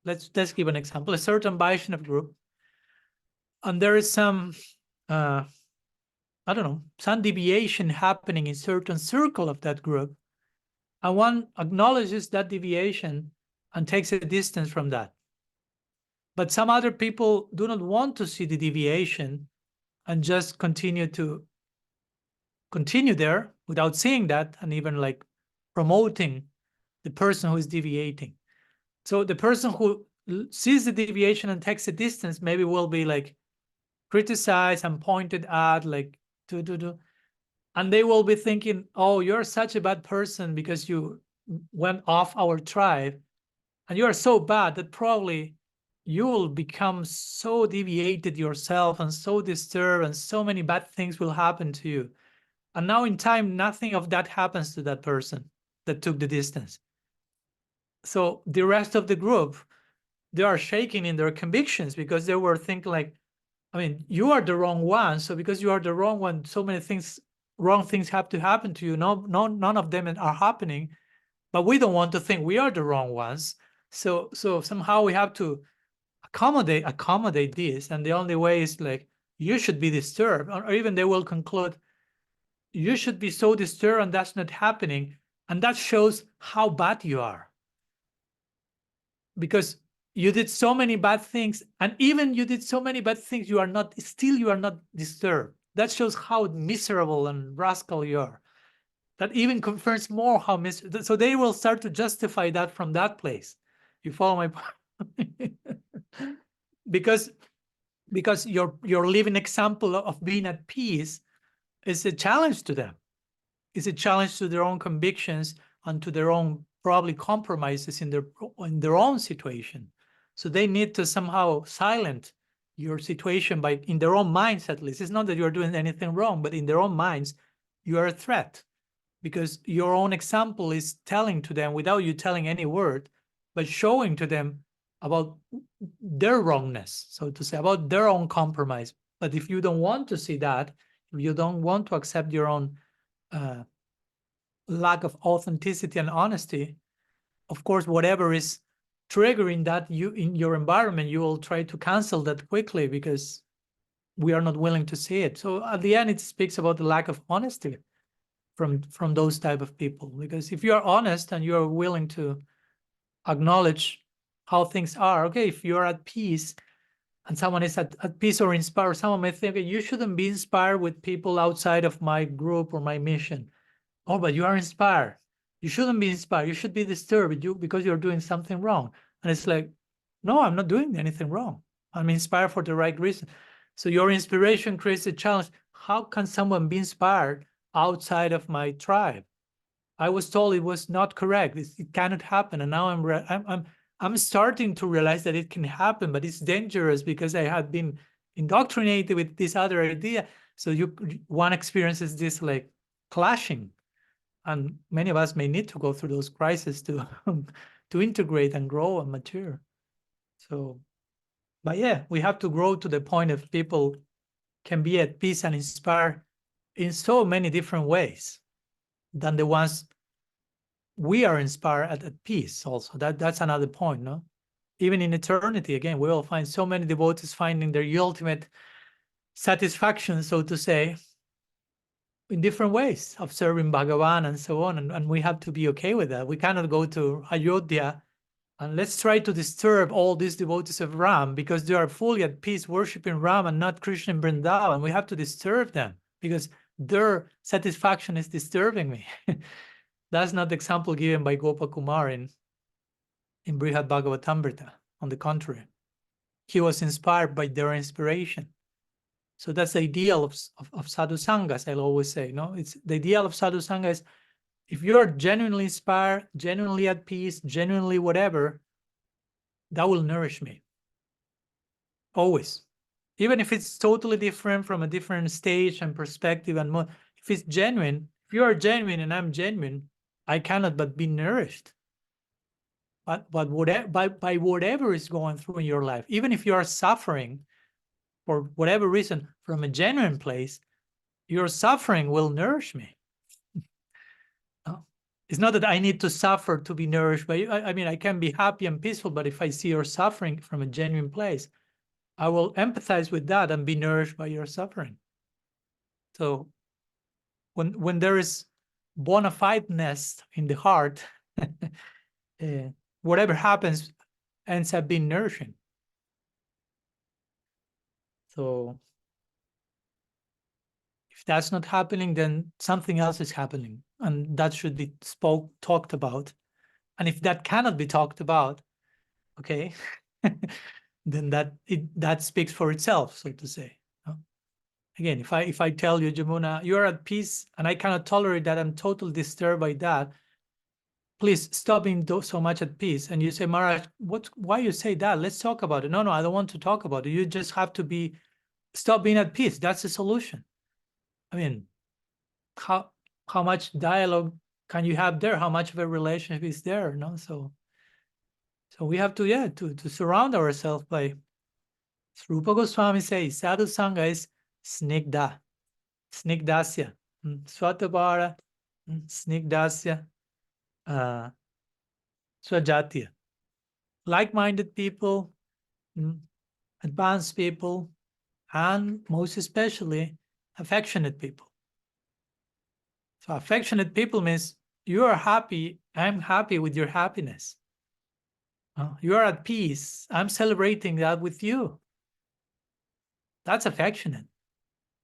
Let's give an example, a certain Vaishnava group. And there is some, I don't know, some deviation happening in certain circle of that group. And one acknowledges that deviation and takes a distance from that. But some other people do not want to see the deviation and just continue there without seeing that, and even like promoting the person who is deviating. So the person who sees the deviation and takes a distance maybe will be like criticized and pointed at, like and they will be thinking, oh, you're such a bad person because you went off our tribe, and you are so bad that probably you will become so deviated yourself and so disturbed, and so many bad things will happen to you. And now in time, nothing of that happens to that person that took the distance. So the rest of the group, they are shaking in their convictions because they were thinking like, I mean, you are the wrong one. So because you are the wrong one, so many things, wrong things have to happen to you. No, none of them are happening, but we don't want to think we are the wrong ones. So somehow we have to accommodate this. And the only way is like, you should be disturbed, or even they will conclude, you should be so disturbed and that's not happening. And that shows how bad you are. Because you did so many bad things, and even you did so many bad things, you are not disturbed. That shows how miserable and rascal you are. That even confirms more how miserable. So they will start to justify that from that place. You follow my point? because your living example of being at peace is a challenge to them. It's a challenge to their own convictions and to their own probably compromises in their own situation. So they need to somehow silence your situation by, in their own minds at least. It's not that you're doing anything wrong, but in their own minds, you are a threat, because your own example is telling to them, without you telling any word, by showing to them about their wrongness, so to say, about their own compromise. But if you don't want to see that, if you don't want to accept your own lack of authenticity and honesty, of course, whatever is triggering that you in your environment, you will try to cancel that quickly because we are not willing to see it. So at the end, it speaks about the lack of honesty from those type of people. Because if you are honest and you are willing to acknowledge how things are, okay, if you're at peace and someone is at peace or inspired, someone may think, you shouldn't be inspired with people outside of my group or my mission. Oh, but you are inspired. You shouldn't be inspired. You should be disturbed because you're doing something wrong. And it's like, no, I'm not doing anything wrong. I'm inspired for the right reason. So your inspiration creates a challenge. How can someone be inspired outside of my tribe? I was told it was not correct. It cannot happen. And now I'm starting to realize that it can happen, but it's dangerous because I had been indoctrinated with this other idea. So one experiences this like clashing. And many of us may need to go through those crises to to integrate and grow and mature. So, but yeah, we have to grow to the point of people can be at peace and inspired in so many different ways than the ones we are inspired at peace. Also, that's another point, no? Even in eternity, again, we will find so many devotees finding their ultimate satisfaction, so to say, in different ways of serving Bhagavan and so on. And we have to be okay with that. We cannot go to Ayodhya and let's try to disturb all these devotees of Ram because they are fully at peace worshiping Ram and not Krishna and Vrindavan. We have to disturb them because their satisfaction is disturbing me. That's not the example given by Gopakumar in Brihad Bhagavatamrita. On the contrary, he was inspired by their inspiration. So that's the ideal of sadhu sanghas, I'll always say. No, it's the ideal of sadhu sangha is if you are genuinely inspired, genuinely at peace, genuinely whatever, that will nourish me. Always. Even if it's totally different from a different stage and perspective and more, if it's genuine, if you are genuine and I'm genuine, I cannot but be nourished. But whatever, by whatever is going through in your life, even if you are suffering for whatever reason from a genuine place, your suffering will nourish me. It's not that I need to suffer to be nourished by you. I mean, I can be happy and peaceful, but if I see your suffering from a genuine place, I will empathize with that and be nourished by your suffering. So when there is bona fideness in the heart, whatever happens ends up being nourishing. So if that's not happening, then something else is happening, and that should be talked about. And if that cannot be talked about, okay, then that speaks for itself, so to say. Again, if I tell you, Jamuna, you're at peace, and I cannot tolerate that, I'm totally disturbed by that. Please stop being so much at peace. And you say, Maharaj, why you say that? Let's talk about it. No, I don't want to talk about it. You just have to stop being at peace. That's the solution. I mean, how much dialogue can you have there? How much of a relationship is there? No, so we have to surround ourselves by. Rupa Goswami says, sadhu sangha is snigdha, snigdasya, swatabhara, snigdasya, swajatya. Like-minded people, advanced people, and most especially affectionate people. So affectionate people means you are happy, I'm happy with your happiness. You are at peace, I'm celebrating that with you. That's affectionate.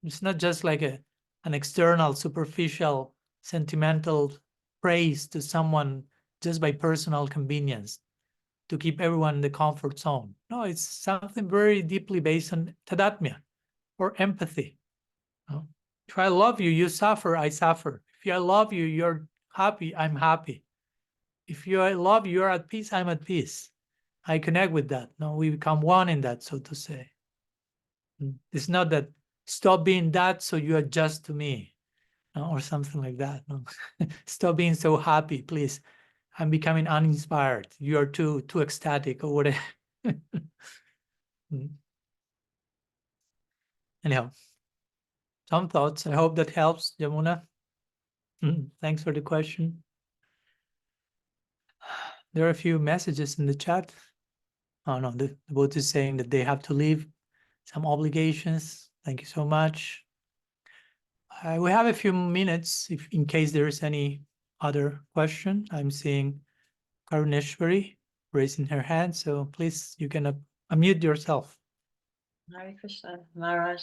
It's not just like an external, superficial, sentimental praise to someone just by personal convenience to keep everyone in the comfort zone. No, it's something very deeply based on Tadatmya or empathy. If I love you, you suffer, I suffer. If I love you, you're happy, I'm happy. If I love you, you're at peace, I'm at peace. I connect with that. No, we become one in that, so to say. It's not that stop being that so you adjust to me, or something like that. No, stop being so happy, please. I'm becoming uninspired. You are too ecstatic or whatever. Anyhow, some thoughts. I hope that helps, Yamuna. Thanks for the question. There are a few messages in the chat. Oh no, the boat is saying that they have to leave some obligations. Thank you so much. We have a few minutes if in case there is any other question. I'm seeing Karuneshwari raising her hand, so please, you can unmute yourself. Hare Krishna, Maharaj.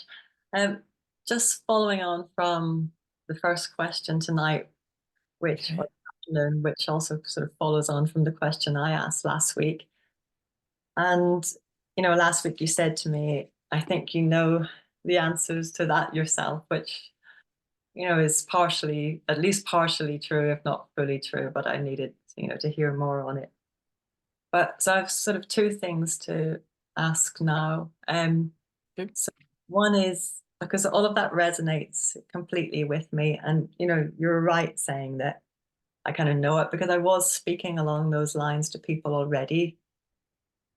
Just following on from the first question tonight, which Okay. or afternoon, which also sort of follows on from the question I asked last week. And last week you said to me, I think you know the answers to that yourself, which is partially, at least partially true, if not fully true, but I needed to hear more on it. But so I've sort of two things to ask now. So one is, because all of that resonates completely with me, and you're right saying that I kind of know it because I was speaking along those lines to people already.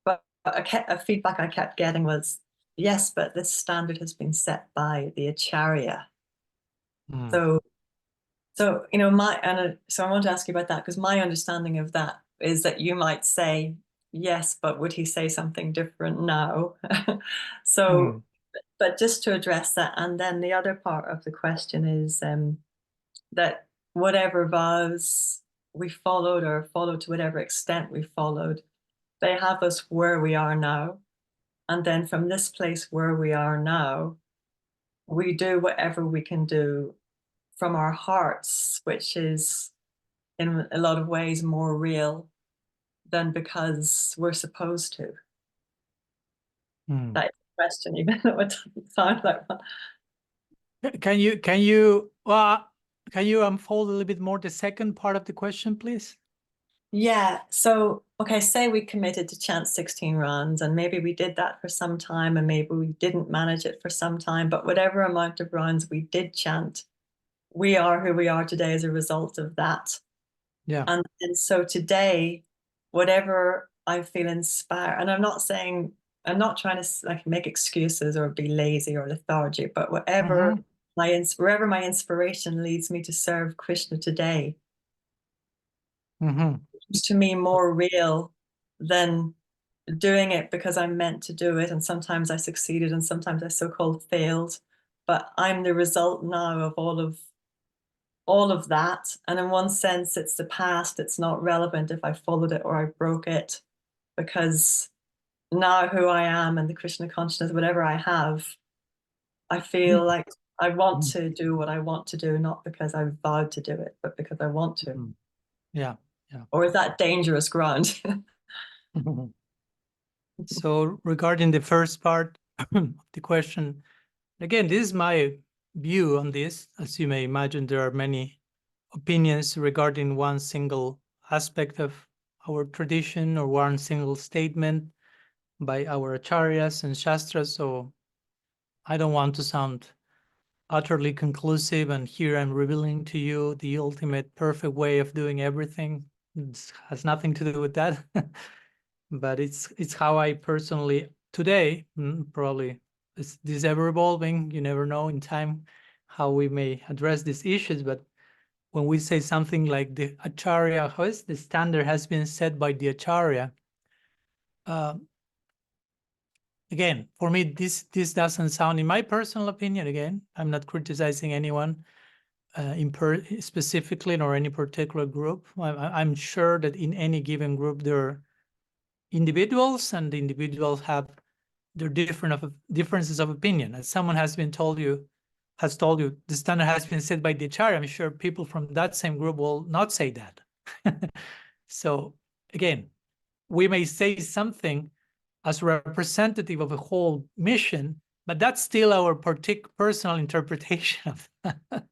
But a feedback I kept getting was, yes, but this standard has been set by the Acharya. So so I want to ask you about that, because my understanding of that is that you might say, yes, but would he say something different now? So, but just to address that, and then the other part of the question is that whatever vows we followed or followed to whatever extent we followed, they have us where we are now. And then from this place where we are now, we do whatever we can do from our hearts, which is in a lot of ways more real than because we're supposed to. That is the question, even though it doesn't sound like one. Can you unfold a little bit more the second part of the question, please? Yeah. So, okay, say we committed to chant 16 rounds, and maybe we did that for some time, and maybe we didn't manage it for some time, but whatever amount of rounds we did chant, we are who we are today as a result of that. Yeah. And so today, whatever I feel inspired, and I'm not trying to like make excuses or be lazy or lethargic, but wherever my inspiration leads me to serve Krishna today, seems to me more real than doing it because I'm meant to do it. And sometimes I succeeded and sometimes I so-called failed, but I'm the result now of all of that. And in one sense, it's the past. It's not relevant if I followed it or I broke it, because now who I am and the Krishna consciousness, whatever I have, I feel like I want to do what I want to do, not because I vowed to do it, but because I want to. Yeah. Or is that dangerous ground? So regarding the first part of the question, again, this is my view on this. As you may imagine, there are many opinions regarding one single aspect of our tradition or one single statement by our acharyas and shastras. So I don't want to sound utterly conclusive, and here I'm revealing to you the ultimate perfect way of doing everything. It has nothing to do with that. But it's how I personally today, probably this is ever evolving. You never know in time how we may address these issues. But when we say something like the acharya, how is the standard has been set by the acharya? Again, for me, this doesn't sound, in my personal opinion. Again, I'm not criticizing anyone specifically nor any particular group. I'm sure that in any given group there are individuals, and the individuals have their differences of opinion. As someone has told you the standard has been set by the acharya, I'm sure people from that same group will not say that. So again, we may say something as representative of a whole mission, but that's still our personal interpretation of that.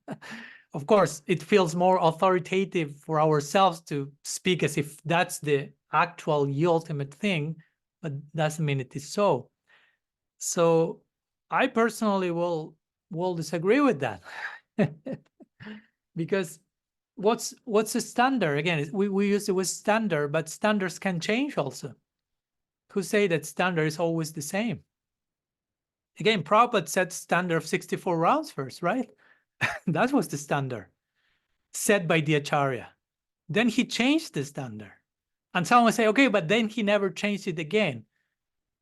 Of course, it feels more authoritative for ourselves to speak as if that's the actual ultimate thing, but doesn't mean it is so. So I personally will disagree with that. Because what's the standard? Again, we use the word standard, but standards can change also. Who say that standard is always the same? Again, Prabhupada set standard of 64 rounds first, right? That was the standard set by the Acharya. Then he changed the standard. And someone say, okay, but then he never changed it again.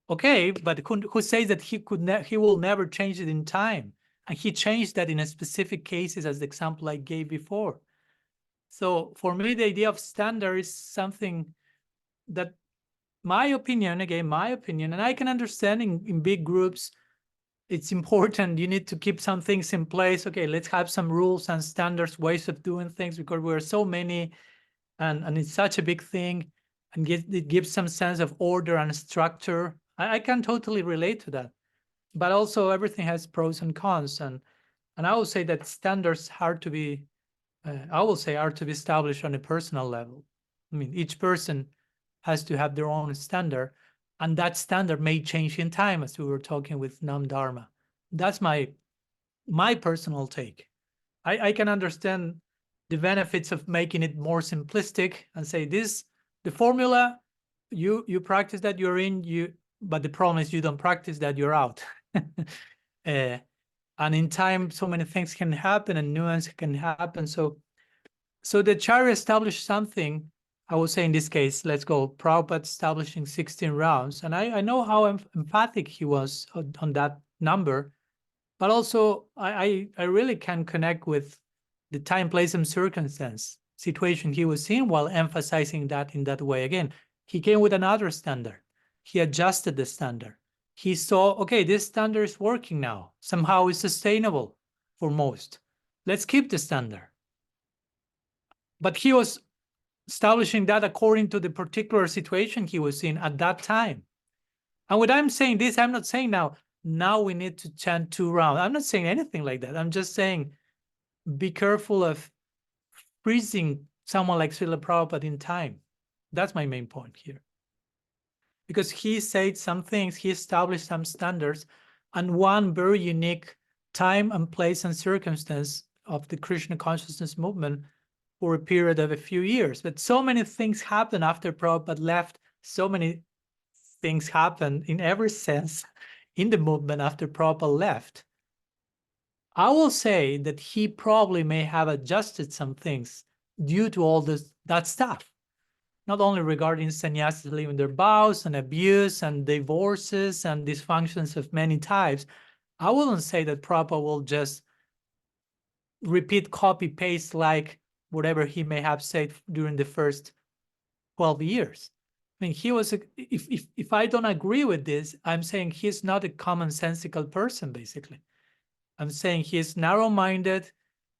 Okay, but who says that he will never change it in time? And he changed that in a specific cases, as the example I gave before. So for me, the idea of standard is something that, my opinion, and I can understand in big groups, it's important. You need to keep some things in place. Okay, let's have some rules and standards, ways of doing things, because we're so many, and it's such a big thing, and it gives some sense of order and structure. I can totally relate to that. But also everything has pros and cons, and I will say that standards are to be, are to be established on a personal level. I mean, each person has to have their own standard, and that standard may change in time, as we were talking with Nam Dharma. That's my personal take. I can understand the benefits of making it more simplistic and say this, the formula, you practice that, you're in, but the problem is you don't practice that, you're out. And in time, so many things can happen and nuance can happen. So the Acharya established something. I would say in this case, let's go, Prabhupada establishing 16 rounds. And I know how emphatic he was on that number, but also I really can connect with the time, place, and circumstance situation he was in while emphasizing that in that way. Again, he came with another standard. He adjusted the standard. He saw, okay, this standard is working now. Somehow it's sustainable for most. Let's keep the standard. But he was establishing that according to the particular situation he was in at that time. And when I'm saying this, I'm not saying now we need to chant 2 rounds. I'm not saying anything like that. I'm just saying be careful of freezing someone like Srila Prabhupada in time. That's my main point here. Because he said some things, he established some standards, and one very unique time and place and circumstance of the Krishna consciousness movement for a period of a few years. But so many things happened after Prabhupada left. So many things happened in every sense in the movement after Prabhupada left. I will say that he probably may have adjusted some things due to all that stuff. Not only regarding sannyasis leaving their vows and abuse and divorces and dysfunctions of many types. I wouldn't say that Prabhupada will just repeat, copy, paste like whatever he may have said during the first 12 years. I mean, he was, if I don't agree with this, I'm saying he's not a commonsensical person, basically. I'm saying he's narrow-minded,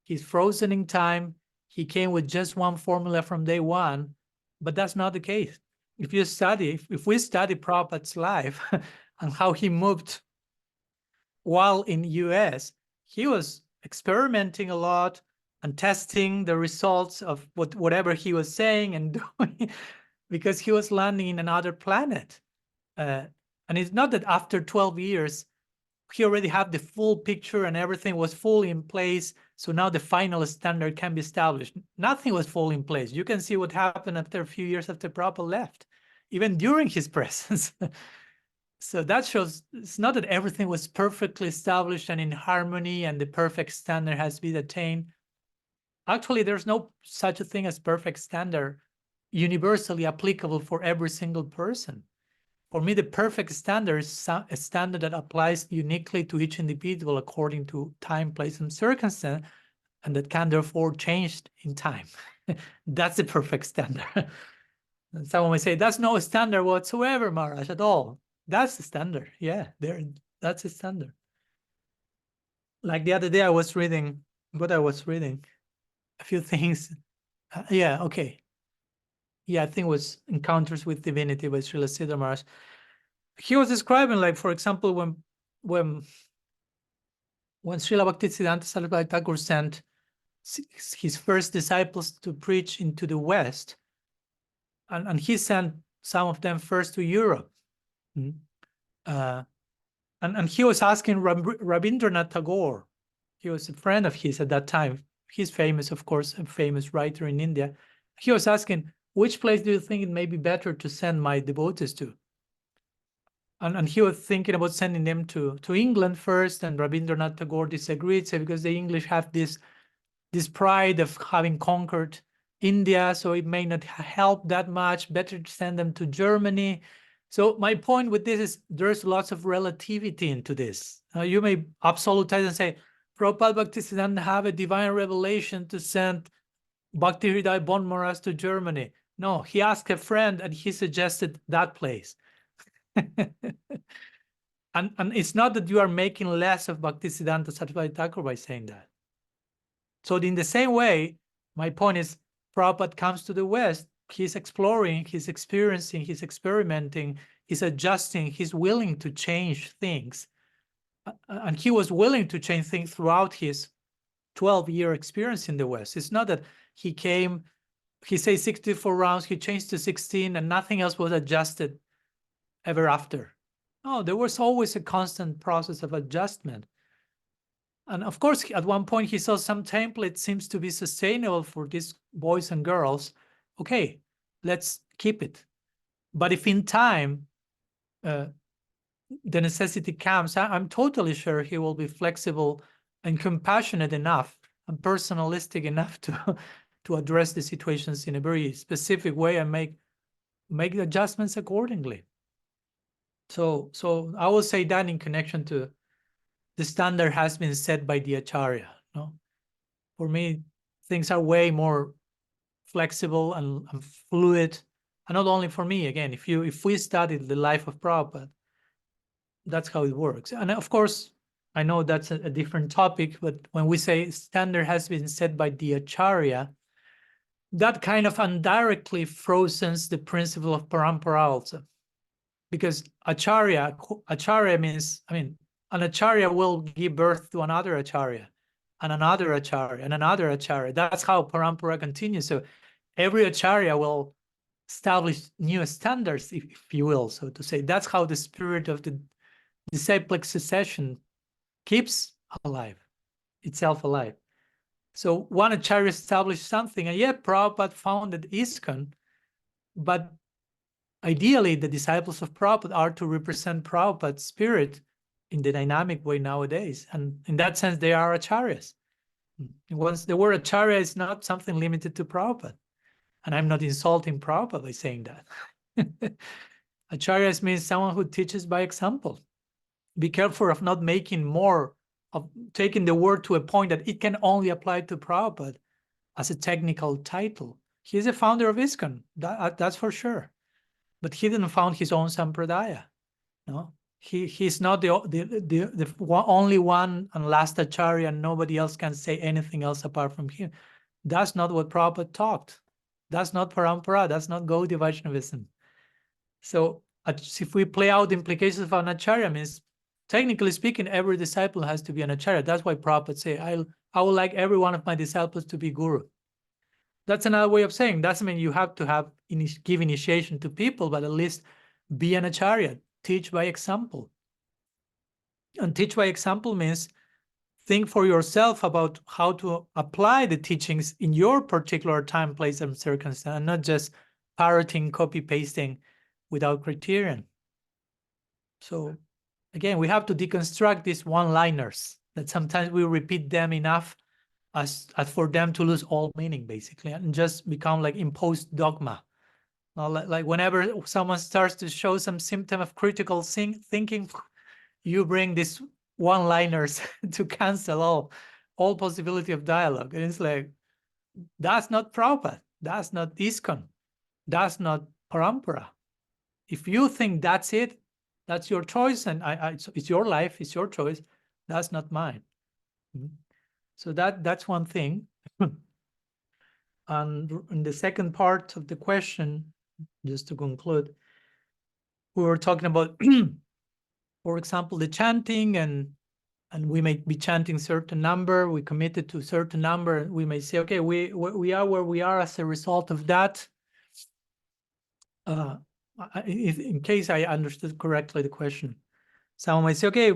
he's frozen in time, he came with just one formula from day one, but that's not the case. If you study, if we study Prabhupada's life and how he moved while in US, he was experimenting a lot and testing the results of whatever he was saying and doing, because he was landing in another planet. And it's not that after 12 years, he already had the full picture and everything was fully in place. So now the final standard can be established. Nothing was fully in place. You can see what happened after a few years after Prabhupada left, even during his presence. So that shows it's not that everything was perfectly established and in harmony and the perfect standard has been attained. Actually, there's no such a thing as perfect standard universally applicable for every single person. For me, the perfect standard is a standard that applies uniquely to each individual according to time, place, and circumstance, and that can therefore change in time. That's the perfect standard. And someone may say, that's no standard whatsoever, Maharaj, at all. That's the standard. Yeah, that's the standard. Like the other day, I was reading a few things. Yeah, okay. Yeah, I think it was Encounters with Divinity by Srila Siddhar Maharaj. He was describing, like, for example, when Srila Bhaktisiddhanta Saraswati Thakur sent his first disciples to preach into the West, and he sent some of them first to Europe. And he was asking Rabindranath Tagore, he was a friend of his at that time, he's famous, of course, a famous writer in India. He was asking, which place do you think it may be better to send my devotees to? And he was thinking about sending them to England first, and Rabindranath Tagore disagreed, so because the English have this pride of having conquered India, so it may not help that much, better to send them to Germany. So my point with this is there's lots of relativity into this. You may absolutize and say, Prabhupada Bhaktisiddhanta have a divine revelation to send Bhakti-Hridaya Bon Maharaj to Germany. No, he asked a friend and he suggested that place. and it's not that you are making less of Bhaktisiddhanta Saraswati Thakur by saying that. So in the same way, my point is, Prabhupada comes to the West, he's exploring, he's experiencing, he's experimenting, he's adjusting, he's willing to change things. And he was willing to change things throughout his 12-year experience in the West. It's not that he came, he says 64 rounds, he changed to 16 and nothing else was adjusted ever after. No, there was always a constant process of adjustment. And of course, at one point he saw some template seems to be sustainable for these boys and girls. Okay, let's keep it. But if in time, the necessity comes, I'm totally sure he will be flexible and compassionate enough and personalistic enough to address the situations in a very specific way and make the adjustments accordingly. So I will say that in connection to the standard has been set by the Acharya. No? For me, things are way more flexible and fluid. And not only for me, again, if we study the life of Prabhupada, that's how it works. And of course, I know that's a different topic, but when we say standard has been set by the Acharya, that kind of indirectly frozens the principle of parampara also. Because Acharya means, an Acharya will give birth to another Acharya, and another Acharya, and another Acharya. That's how parampara continues. So every Acharya will establish new standards, if you will, so to say. That's how the spirit of the disciplic succession keeps itself alive. So one Acharya established something, and yet Prabhupada founded ISKCON, but ideally the disciples of Prabhupada are to represent Prabhupada's spirit in the dynamic way nowadays. And in that sense, they are Acharyas. Once the word Acharya is not something limited to Prabhupada. And I'm not insulting Prabhupada by saying that. Acharyas means someone who teaches by example. Be careful of not making more, of taking the word to a point that it can only apply to Prabhupada as a technical title. He's a founder of ISKCON, that's for sure. But he didn't found his own sampradaya. No, he's not the only one and last Acharya, and nobody else can say anything else apart from him. That's not what Prabhupada taught. That's not parampara. That's not Gaudiya Vaishnavism. So if we play out the implications of an Acharya, means technically speaking, every disciple has to be an Acharya. That's why Prabhupada say, I would like every one of my disciples to be guru. That's another way of saying, doesn't mean you have to give initiation to people, but at least be an Acharya, teach by example. And teach by example means think for yourself about how to apply the teachings in your particular time, place, and circumstance, and not just parroting, copy-pasting without criterion. So again, we have to deconstruct these one-liners that sometimes we repeat them enough as for them to lose all meaning, basically, and just become like imposed dogma. Like whenever someone starts to show some symptom of critical thinking, you bring these one-liners to cancel all possibility of dialogue. And it's like, that's not Prabhupada, that's not ISKCON, that's not parampara. If you think that's it, that's your choice, and it's your life, it's your choice. That's not mine. So that's one thing. And in the second part of the question, just to conclude, we were talking about, for example, the chanting, and we may be chanting certain number, we committed to a certain number, we may say, okay, we are where we are as a result of that. In case I understood correctly the question, someone might say, okay,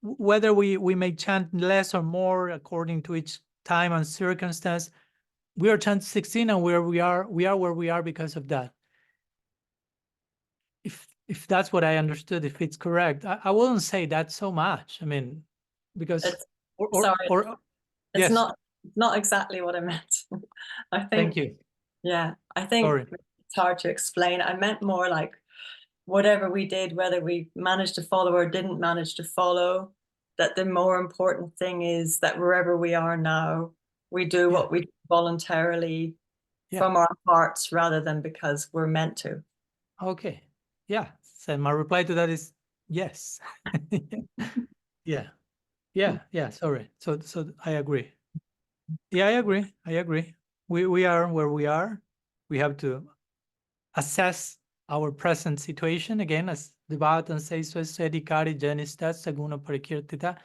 whether we may chant less or more according to each time and circumstance. We are 1016 and we are where we are because of that. If that's what I understood, if it's correct, I wouldn't say that so much. I mean, because It's, sorry, it's yes, not exactly what I meant. I think, thank you. yeah, I think Sorry. it's hard to explain. I meant more like whatever we did, whether we managed to follow or didn't manage to follow, that the more important thing is that wherever we are now, we do what we do voluntarily from our hearts rather than because we're meant to. Okay. Yeah. So my reply to that is yes. Yeah. Sorry. So I agree. Yeah, I agree. We are where we are. We have to assess our present situation again, as the Bhagavatam says, "Adhikari janista saguna parikirtita,"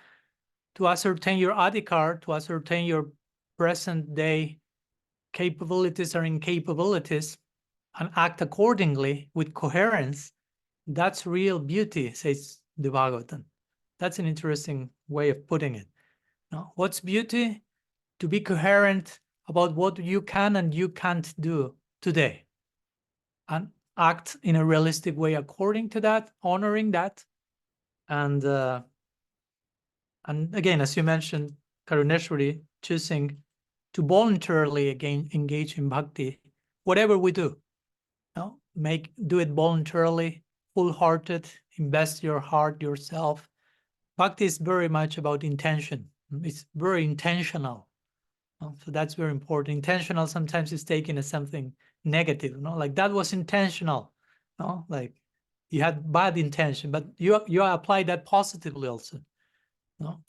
to ascertain your adhikar, to ascertain your present day capabilities or incapabilities, and act accordingly with coherence. That's real beauty, says the Bhagavatam. That's an interesting way of putting it. Now, what's beauty? To be coherent about what you can and you can't do today, and act in a realistic way according to that, honoring that. And again, as you mentioned, Karuneshwari, choosing to voluntarily again engage in bhakti, whatever we do, do it voluntarily, full-hearted, invest your heart, yourself. Bhakti is very much about intention. It's very intentional. So that's very important. Intentional sometimes is taken as something negative, like that was intentional, like you had bad intention, but you apply that positively also.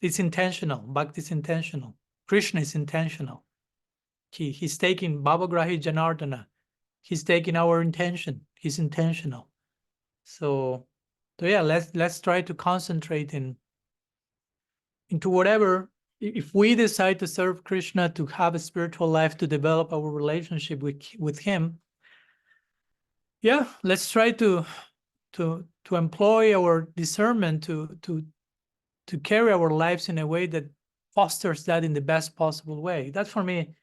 It's intentional. Bhakti is intentional. Krishna is intentional. He's taking Bhavagrahi Janardana. He's taking our intention. He's intentional. So yeah, let's try to concentrate into whatever. If we decide to serve Krishna, to have a spiritual life, to develop our relationship with him, yeah, let's try to employ our discernment to carry our lives in a way that fosters that in the best possible way. That's for me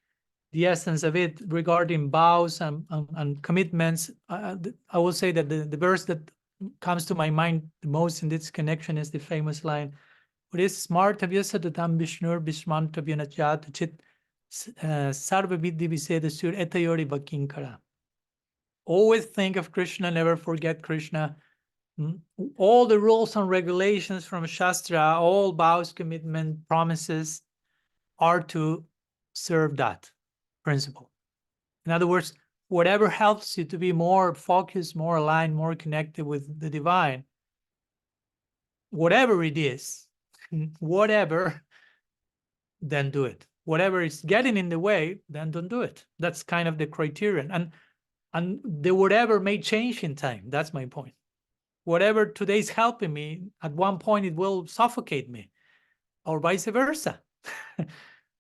the essence of it. Regarding vows and commitments, I will say that the verse that comes to my mind the most in this connection is the famous line, "What is smartavya sadatam Vishnur Bhishmantavya nachat chit sarva vidhi viseda sur etayori vakinkara." Always think of Krishna, never forget Krishna. All the rules and regulations from Shastra, all vows, commitment, promises are to serve that principle. In other words, whatever helps you to be more focused, more aligned, more connected with the divine, whatever it is, whatever, then do it. Whatever is getting in the way, then don't do it. That's kind of the criterion. And the whatever may change in time. That's my point. Whatever today is helping me, at one point it will suffocate me, or vice versa.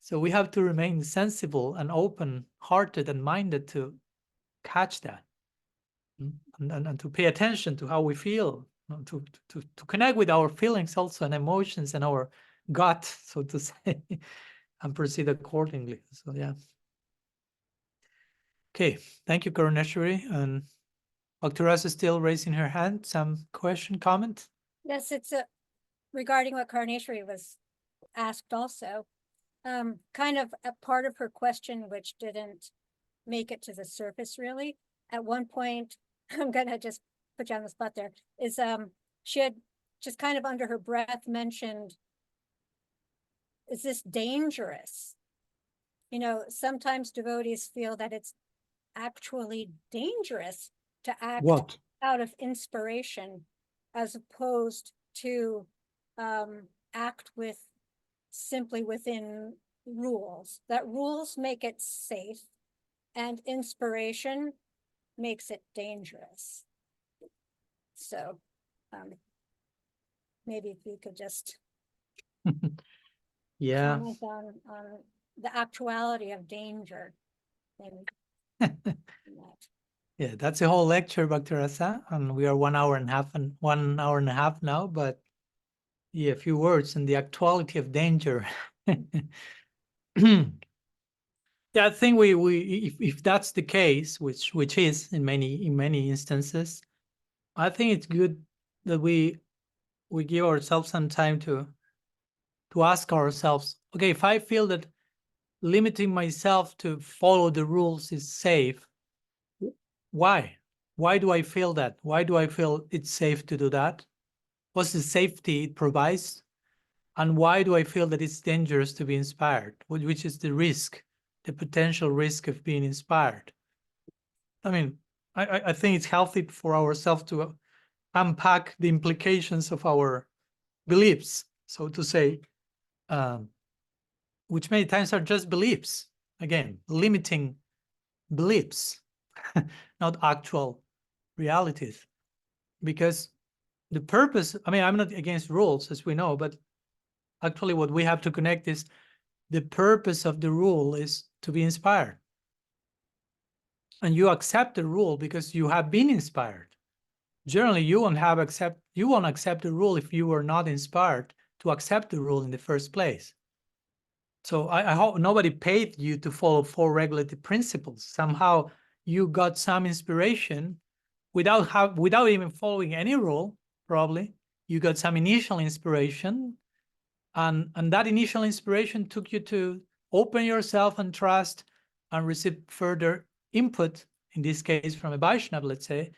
So we have to remain sensible and open-hearted and minded to catch that, and to pay attention to how we feel, to connect with our feelings also, and emotions, and our gut, so to say, and proceed accordingly. So yeah. Okay, thank you, Karuneshwari. And Bhaktirasa is still raising her hand. Some question, comment? Yes, it's regarding what Karuneshwari was asked also. Kind of a part of her question, which didn't make it to the surface really. At one point, I'm gonna just put you on the spot there, is she had just kind of under her breath mentioned, is this dangerous? Sometimes devotees feel that it's actually dangerous to act out of inspiration, as opposed to act simply within rules. That rules make it safe and inspiration makes it dangerous. So maybe if you could just Yeah. comment on the actuality of danger. Yeah, that's a whole lecture, Bhaktirasa, and we are 1 hour and a half now, but yeah, a few words on the actuality of danger. Yeah, I think if that's the case, which is in many instances, I think it's good that we give ourselves some time to ask ourselves, okay, if I feel that limiting myself to follow the rules is safe, why? Why do I feel that? Why do I feel it's safe to do that? What's the safety it provides? And why do I feel that it's dangerous to be inspired? Which is the risk, the potential risk of being inspired? I mean, I think it's healthy for ourselves to unpack the implications of our beliefs, so to say, which many times are just beliefs. Again, limiting beliefs, not actual realities. Because the purpose, I mean, I'm not against rules, as we know, but actually what we have to connect is the purpose of the rule is to be inspired. And you accept the rule because you have been inspired. Generally, you won't accept the rule if you were not inspired to accept the rule in the first place. So I hope nobody paid you to follow 4 regulative principles. Somehow you got some inspiration without even following any rule, probably. You got some initial inspiration, and that initial inspiration took you to open yourself and trust and receive further input, in this case from a Vaishnava, let's say,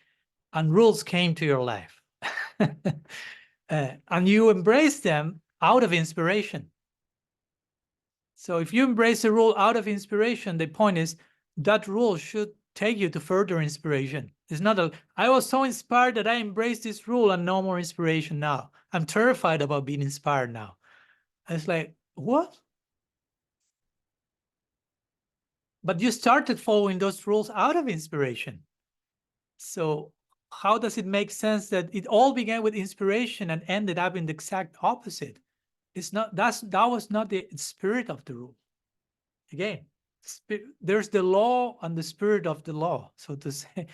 and rules came to your life. And you embrace them out of inspiration. So if you embrace a rule out of inspiration, the point is that rule should take you to further inspiration. It's not I was so inspired that I embraced this rule and no more inspiration now. I'm terrified about being inspired now. It's like, what? But you started following those rules out of inspiration. So how does it make sense that it all began with inspiration and ended up in the exact opposite? It's not, that was not the spirit of the rule. Again, there's the law and the spirit of the law, so to say.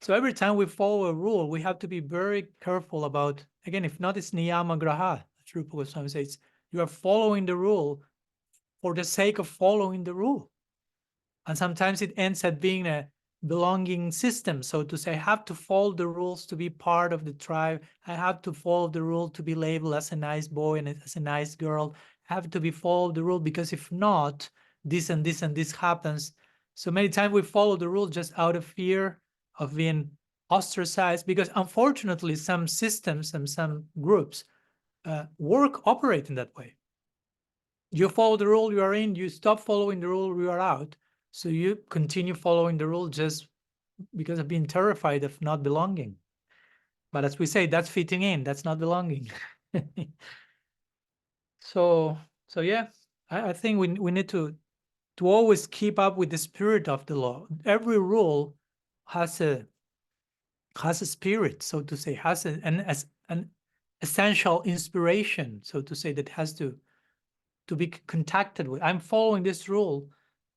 So every time we follow a rule, we have to be very careful about, again, if not, it's niyama graha. As Rupa Goswami says, you are following the rule for the sake of following the rule. And sometimes it ends up being a belonging system, so to say. I have to follow the rules to be part of the tribe. I have to follow the rule to be labeled as a nice boy and as a nice girl. I have to follow the rule because if not, this and this and this happens. So many times we follow the rule just out of fear of being ostracized, because unfortunately some systems and some groups operate in that way. You follow the rule, you are in. You stop following the rule, you are out. So you continue following the rule just because of being terrified of not belonging. But as we say, that's fitting in, that's not belonging. So yeah, I think we need to always keep up with the spirit of the law. Every rule has a spirit, so to say, has an essential inspiration, so to say, that has to be contacted with. I'm following this rule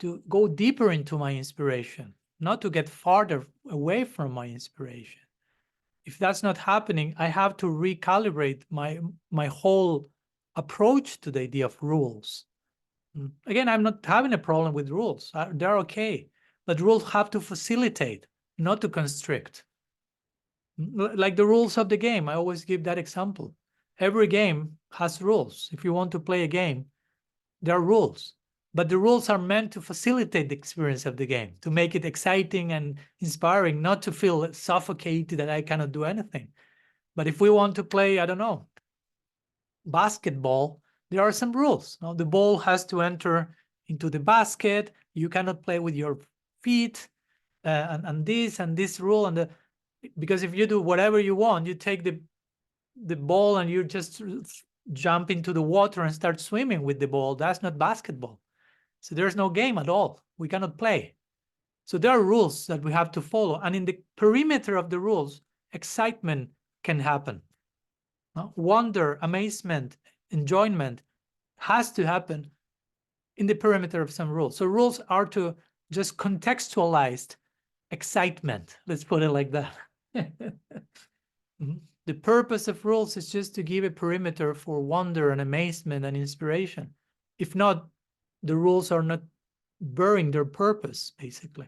to go deeper into my inspiration, not to get farther away from my inspiration. If that's not happening, I have to recalibrate my whole approach to the idea of rules. Again, I'm not having a problem with rules. They're okay. But rules have to facilitate, not to constrict. Like the rules of the game, I always give that example. Every game has rules. If you want to play a game, there are rules. But the rules are meant to facilitate the experience of the game, to make it exciting and inspiring, not to feel suffocated that I cannot do anything. But if we want to play, I don't know, basketball, there are some rules. Now, the ball has to enter into the basket. You cannot play with your feet, and this rule, and because if you do whatever you want, you take the ball and you just jump into the water and start swimming with the ball. That's not basketball. So there's no game at all. We cannot play. So there are rules that we have to follow. And in the perimeter of the rules, excitement can happen. Wonder, amazement, enjoyment has to happen in the perimeter of some rules. So rules are to just contextualize excitement. Let's put it like that. The purpose of rules is just to give a perimeter for wonder and amazement and inspiration. If not, the rules are not bearing their purpose, basically.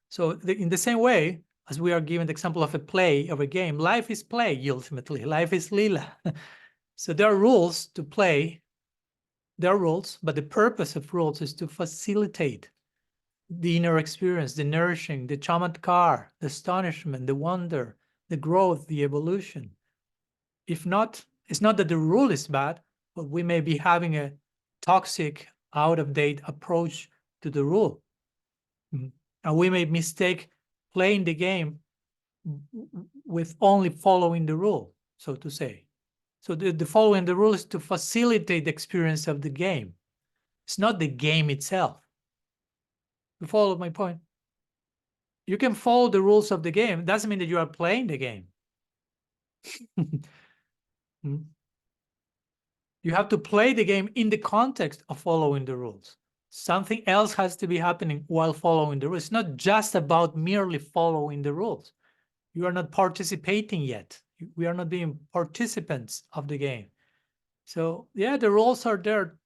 So in the same way, as we are given the example of a play, of a game, life is play, ultimately. Life is lila. So there are rules to play. There are rules, but the purpose of rules is to facilitate the inner experience, the nourishing, the chamatkar, the astonishment, the wonder, the growth, the evolution. If not, it's not that the rule is bad, but we may be having a toxic, out-of-date approach to the rule. And we may mistake playing the game with only following the rule, so to say. So the following the rule is to facilitate the experience of the game. It's not the game itself. You follow my point? You can follow the rules of the game. It doesn't mean that you are playing the game. You have to play the game in the context of following the rules. Something else has to be happening while following the rules. It's not just about merely following the rules. You are not participating yet. We are not being participants of the game. So yeah, the rules are there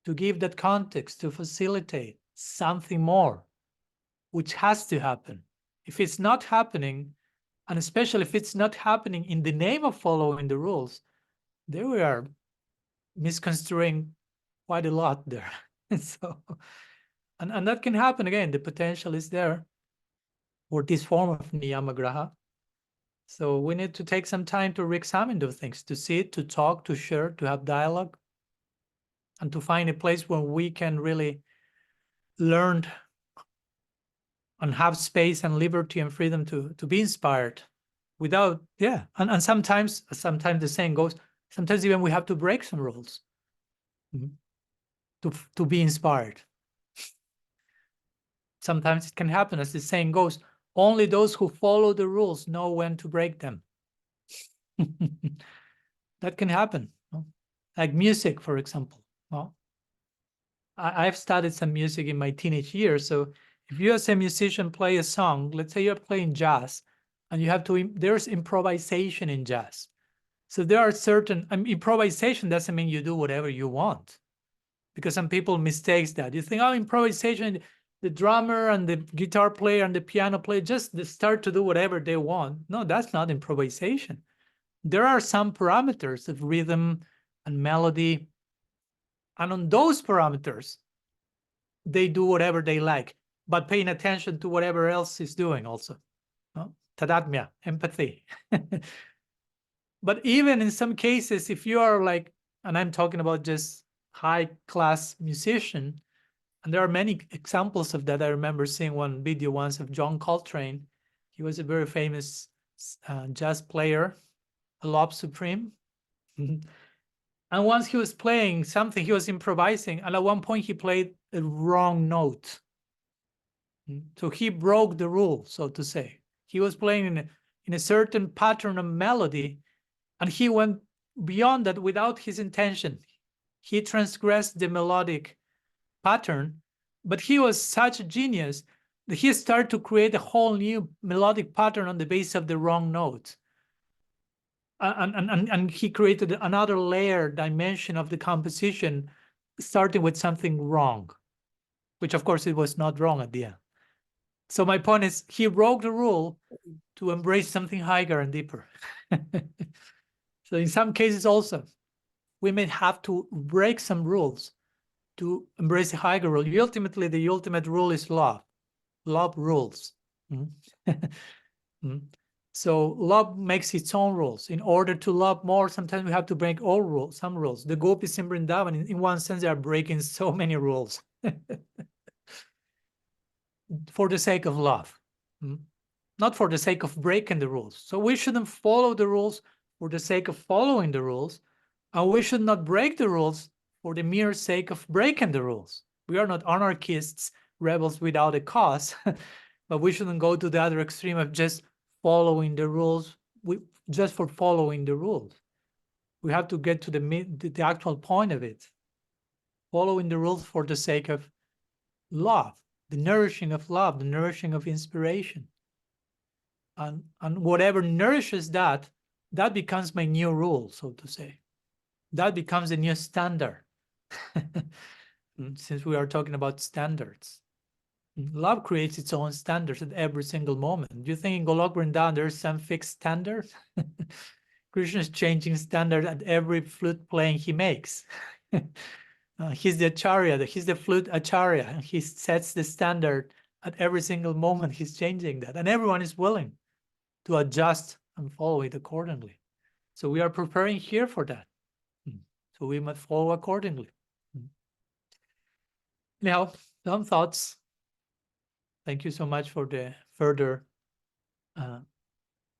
to give that context, to facilitate something more, which has to happen. If it's not happening, and especially if it's not happening in the name of following the rules, then we are misconstruing quite a lot there. So, and that can happen again. The potential is there for this form of niyamagraha. So we need to take some time to re-examine those things, to sit, to talk, to share, to have dialogue, and to find a place where we can really learn and have space and liberty and freedom to be inspired without, yeah. And sometimes the saying goes, sometimes even we have to break some rules to be inspired. Sometimes it can happen, as the saying goes, only those who follow the rules know when to break them. That can happen. Like music, for example. I've studied some music in my teenage years. So if you as a musician play a song, let's say you're playing jazz, and you have to, there's improvisation in jazz. So there are certain, improvisation doesn't mean you do whatever you want. Because some people mistake that. You think, oh, improvisation, the drummer and the guitar player and the piano player just start to do whatever they want. No, that's not improvisation. There are some parameters of rhythm and melody. And on those parameters, they do whatever they like, but paying attention to whatever else is doing also. No? Tadatmya, empathy. But even in some cases, if you are like, and I'm talking about just high-class musician, and there are many examples of that. I remember seeing one video once of John Coltrane. He was a very famous jazz player, a love supreme. And once he was playing something, he was improvising, and at one point he played a wrong note. So he broke the rule, so to say. He was playing in a certain pattern of melody, and he went beyond that without his intention. He transgressed the melodic pattern, but he was such a genius that he started to create a whole new melodic pattern on the basis of the wrong note. And he created another layer, dimension of the composition, starting with something wrong, which of course it was not wrong at the end. So my point is, he broke the rule to embrace something higher and deeper. So in some cases also, we may have to break some rules to embrace a higher rule. Ultimately, the ultimate rule is love. Love rules. So love makes its own rules. In order to love more, sometimes we have to break all rules, some rules. The gopis in Vrindavan, in one sense, they are breaking so many rules for the sake of love, not for the sake of breaking the rules. So we shouldn't follow the rules for the sake of following the rules, and we should not break the rules for the mere sake of breaking the rules. We are not anarchists, rebels without a cause, but we shouldn't go to the other extreme of just following the rules, just for following the rules. We have to get to the actual point of it. Following the rules for the sake of love, the nourishing of love, the nourishing of inspiration. And whatever nourishes that, that becomes my new rule, so to say. That becomes a new standard. since we are talking about standards. Love creates its own standards at every single moment. Do you think in Golok Vrindavan there's some fixed standard? Krishna is changing standard at every flute playing he makes. He's the acharya, he's the flute acharya, and he sets the standard at every single moment. He's changing that, and everyone is willing to adjust and follow it accordingly. So we are preparing here for that. So we must follow accordingly. Now, some thoughts. Thank you so much for the further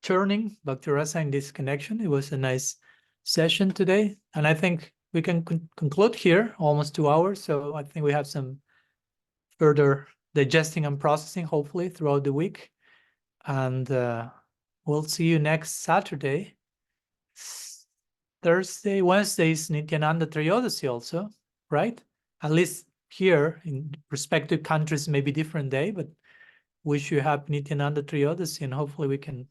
churning, Bhakti Rasa, in this connection. It was a nice session today. And I think we can conclude here, almost 2 hours. So I think we have some further digesting and processing, hopefully, throughout the week. And we'll see you next Saturday. Thursday, Wednesday is Nityananda Triyodasi also, right? At least here in respective countries may be different day, but wish you happy Nityananda Triyodasi, and hopefully we can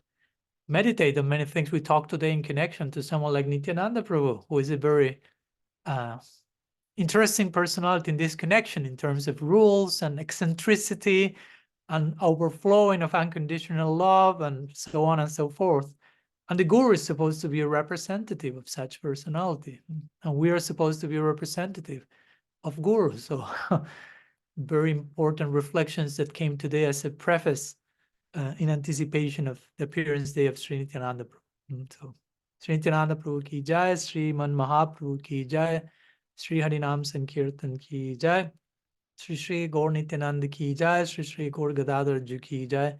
meditate on many things we talked today in connection to someone like Nityananda Prabhu, who is a very interesting personality in this connection in terms of rules and eccentricity and overflowing of unconditional love and so on and so forth. And the Guru is supposed to be a representative of such personality. And we are supposed to be a representative of Guru. So very important reflections that came today as a preface in anticipation of the appearance day of Sri Nityananda Prabhu. So Sri Nityananda Prabhu ki jai, Sri Man Mahaprabhu ki jai, Sri Harinam Sankirtan ki jai, Sri Sri Gaur Nityananda ki jai, Sri Sri Gaur Gadadhar Ji ki jai,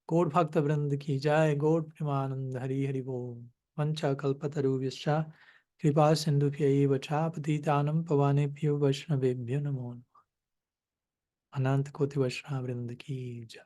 Gaur Bhakta Vrind ki jai, Gaur Premanand Hari Hari Bol, Vancha Kalpataru Vyascha, Kripa Sindhu Pyaiva Cha, Patitanam Pavanebhyo Vaishnavebhyo Namo Ananta Koti Vaishnava Vrinda ki jai.